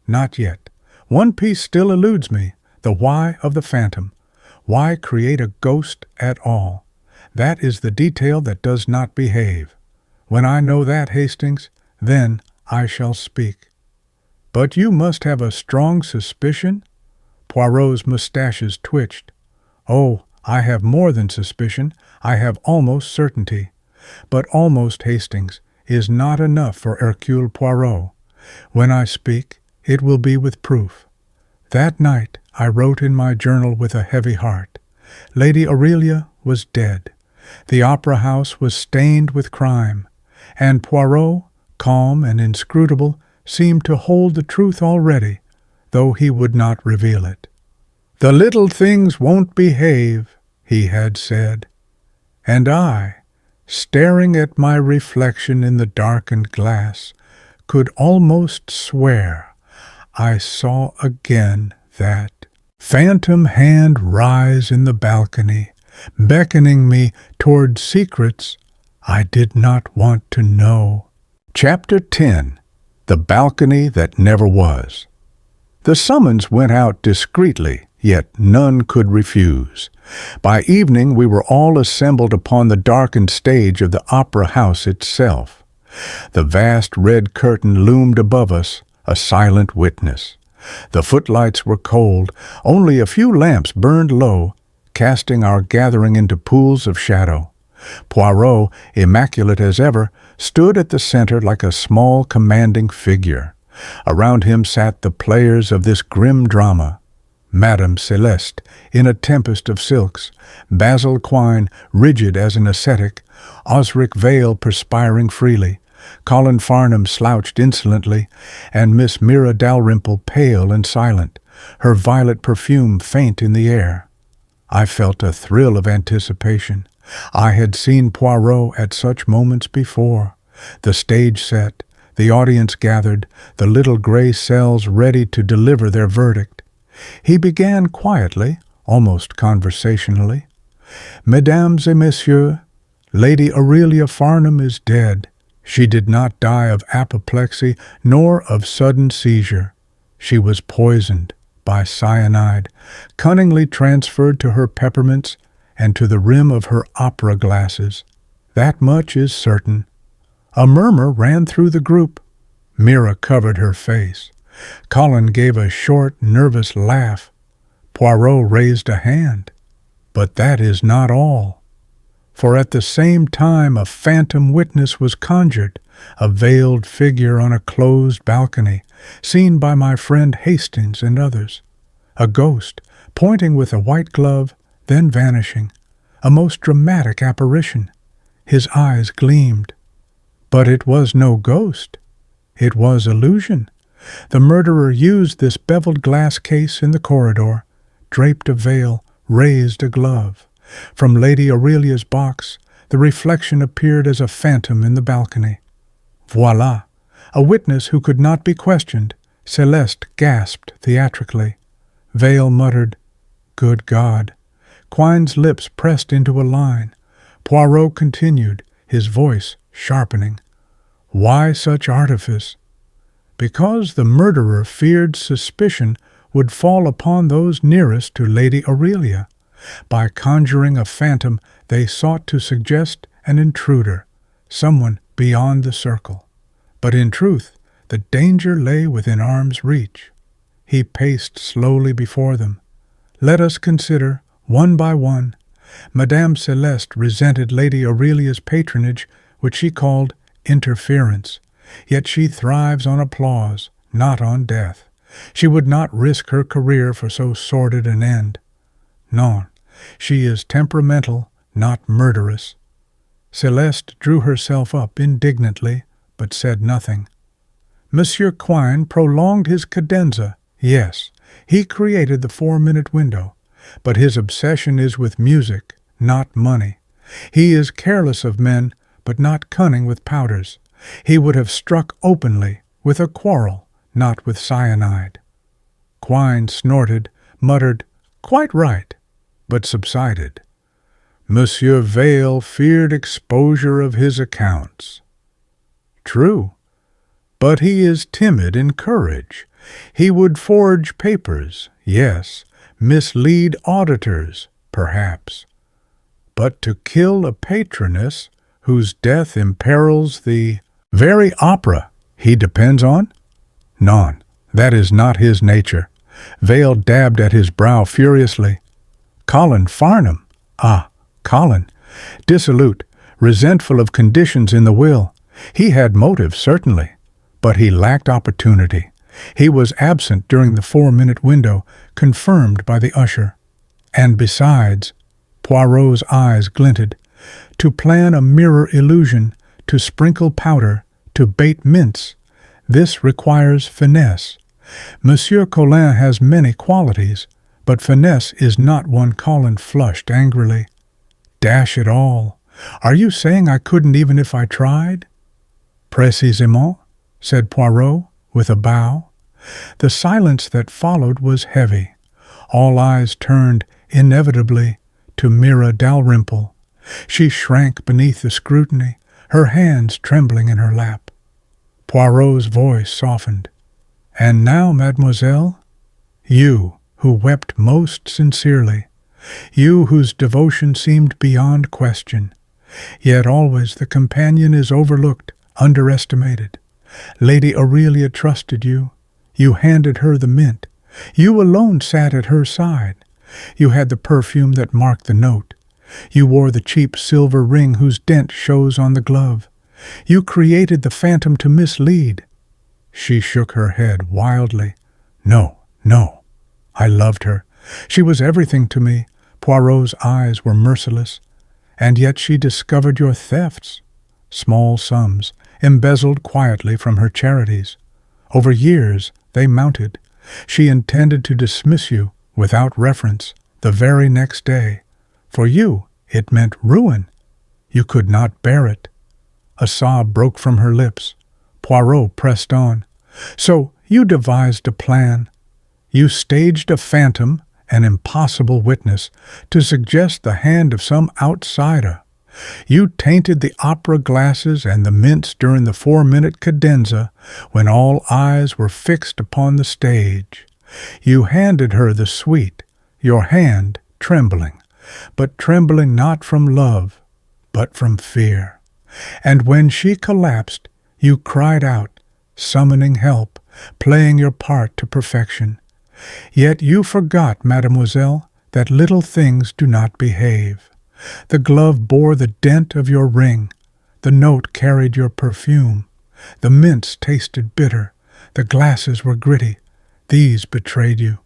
Not yet. One piece still eludes me, the why of the phantom. Why create a ghost at all? That is the detail that does not behave. When I know that, Hastings, then I shall speak." "But you must have a strong suspicion?" Poirot's mustaches twitched. "Oh, I have more than suspicion. I have almost certainty. But almost, Hastings, is not enough for Hercule Poirot. When I speak, it will be with proof. That night I wrote in my journal with a heavy heart. Lady Aurelia was dead. The opera house was stained with crime, and Poirot, calm and inscrutable, seemed to hold the truth already, though he would not reveal it. "The little things won't behave," he had said. And I, staring at my reflection in the darkened glass, could almost swear I saw again that phantom hand rise in the balcony, beckoning me toward secrets I did not want to know. Chapter 10. The Balcony That Never Was. The summons went out discreetly, yet none could refuse. By evening we were all assembled upon the darkened stage of the opera house itself. The vast red curtain loomed above us, a silent witness. The footlights were cold, only a few lamps burned low, casting our gathering into pools of shadow. Poirot, immaculate as ever, stood at the center like a small commanding figure. Around him sat the players of this grim drama. Madame Celeste, in a tempest of silks, Basil Quine, rigid as an ascetic, Osric Vale perspiring freely, Colin Farnham slouched insolently, and Miss Mira Dalrymple pale and silent, her violet perfume faint in the air. I felt a thrill of anticipation. I had seen Poirot at such moments before. The stage set, the audience gathered, the little gray cells ready to deliver their verdict. He began quietly, almost conversationally. "Mesdames et messieurs, Lady Aurelia Farnham is dead. She did not die of apoplexy nor of sudden seizure. She was poisoned by cyanide, cunningly transferred to her peppermints and to the rim of her opera glasses. That much is certain." A murmur ran through the group. Mira covered her face. Colin gave a short, nervous laugh. Poirot raised a hand. But that is not all. For at the same time a phantom witness was conjured, a veiled figure on a closed balcony, seen by my friend Hastings and others. A ghost, pointing with a white glove, then vanishing. A most dramatic apparition. His eyes gleamed. But it was no ghost. It was illusion. The murderer used this beveled glass case in the corridor, draped a veil, raised a glove. From Lady Aurelia's box, the reflection appeared as a phantom in the balcony. Voila! A witness who could not be questioned. Celeste gasped theatrically. Vale muttered, "Good God!" Quine's lips pressed into a line. Poirot continued, his voice sharpening. "Why such artifice?" "Because the murderer feared suspicion would fall upon those nearest to Lady Aurelia. By conjuring a phantom, they sought to suggest an intruder, someone beyond the circle. But in truth, the danger lay within arm's reach." He paced slowly before them. "Let us consider, one by one. Madame Celeste resented Lady Aurelia's patronage, which she called interference. Yet she thrives on applause, not on death. She would not risk her career for so sordid an end. Non, she is temperamental, not murderous." Celeste drew herself up indignantly, but said nothing. Monsieur Quine prolonged his cadenza. Yes, he created the 4-minute window, but his obsession is with music, not money. He is careless of men, but not cunning with powders. He would have struck openly, with a quarrel, not with cyanide. Quine snorted, muttered, Quite right, but subsided. Monsieur Vale feared exposure of his accounts. True, but he is timid in courage. He would forge papers, yes, mislead auditors, perhaps. But to kill a patroness whose death imperils the very opera he depends on? Non, that is not his nature. Vale dabbed at his brow furiously. Colin Farnham, Colin, dissolute, resentful of conditions in the will. He had motive, certainly, but he lacked opportunity. He was absent during the 4-minute window, confirmed by the usher. And besides, Poirot's eyes glinted, to plan a mirror illusion, to sprinkle powder, to bait mints, this requires finesse. Monsieur Colin has many qualities, but finesse is not one. Colin flushed angrily. Dash it all! Are you saying I couldn't even if I tried? Précisément, said Poirot, with a bow. The silence that followed was heavy. All eyes turned, inevitably, to Mira Dalrymple. She shrank beneath the scrutiny, her hands trembling in her lap. Poirot's voice softened. And now, mademoiselle, you who wept most sincerely, you whose devotion seemed beyond question, yet always the companion is overlooked, underestimated. Lady Aurelia trusted you. You handed her the mint. You alone sat at her side. You had the perfume that marked the note. You wore the cheap silver ring whose dent shows on the glove. You created the phantom to mislead. She shook her head wildly. No, no. I loved her. She was everything to me. Poirot's eyes were merciless. And yet she discovered your thefts. Small sums, embezzled quietly from her charities. Over years they mounted. She intended to dismiss you, without reference, the very next day. For you, it meant ruin. You could not bear it. A sob broke from her lips. Poirot pressed on. So you devised a plan. You staged a phantom, an impossible witness, to suggest the hand of some outsider. You tainted the opera glasses and the mints during the 4-minute cadenza, when all eyes were fixed upon the stage. You handed her the sweet, your hand trembling, but trembling not from love, but from fear. And when she collapsed, you cried out, summoning help, playing your part to perfection. Yet you forgot, mademoiselle, that little things do not behave. The glove bore the dent of your ring. The note carried your perfume. The mints tasted bitter. The glasses were gritty. These betrayed you.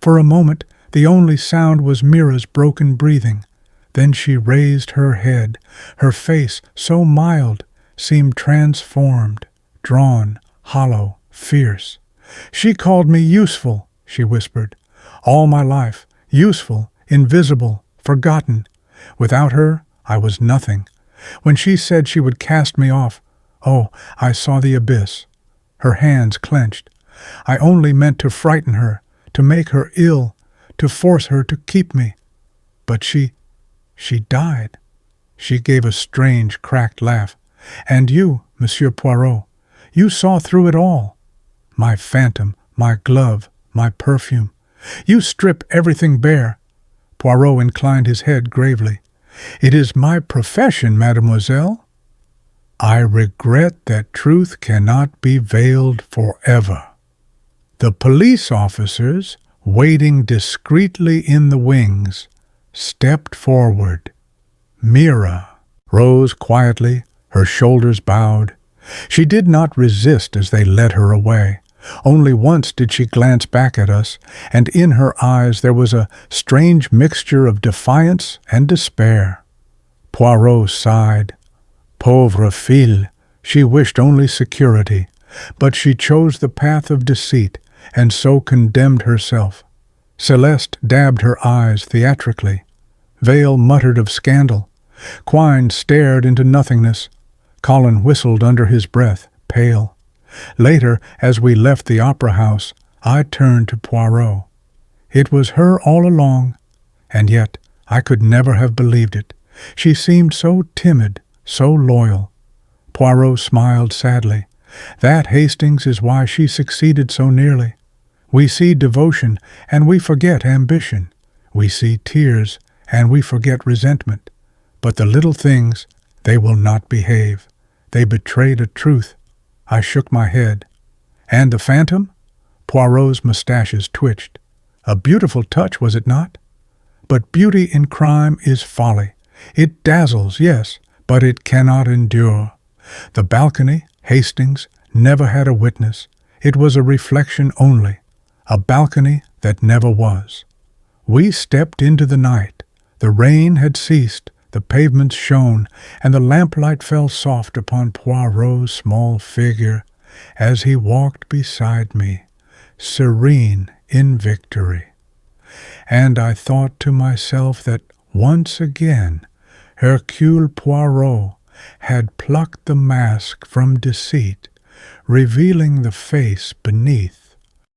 For a moment, the only sound was Mira's broken breathing. Then she raised her head. Her face, so mild, seemed transformed, drawn, hollow, fierce. She called me useful, she whispered. All my life, useful, invisible, forgotten. Without her, I was nothing. When she said she would cast me off, oh, I saw the abyss. Her hands clenched. I only meant to frighten her, to make her ill, to force her to keep me. But she died. She gave a strange, cracked laugh. And you, Monsieur Poirot, you saw through it all. My phantom, my glove, my perfume. You strip everything bare. Poirot inclined his head gravely. It is my profession, mademoiselle. I regret that truth cannot be veiled forever. The police officers, waiting discreetly in the wings, stepped forward. Mira rose quietly, her shoulders bowed. She did not resist as they led her away. Only once did she glance back at us, and in her eyes there was a strange mixture of defiance and despair. Poirot sighed. Pauvre fille, she wished only security, but she chose the path of deceit, and so condemned herself. Celeste dabbed her eyes theatrically. Vale muttered of scandal. Quine stared into nothingness. Colin whistled under his breath, pale. Later, as we left the opera house, I turned to Poirot. It was her all along, and yet I could never have believed it. She seemed so timid, so loyal. Poirot smiled sadly. That, Hastings, is why she succeeded so nearly. We see devotion, and we forget ambition. We see tears, and we forget resentment. But the little things, they will not behave. They betrayed a truth. I shook my head. And the phantom? Poirot's mustaches twitched. A beautiful touch, was it not? But beauty in crime is folly. It dazzles, yes, but it cannot endure. The balcony, Hastings, never had a witness. It was a reflection only, a balcony that never was. We stepped into the night. The rain had ceased, the pavements shone, and the lamplight fell soft upon Poirot's small figure as he walked beside me, serene in victory. And I thought to myself that once again Hercule Poirot had plucked the mask from deceit, revealing the face beneath.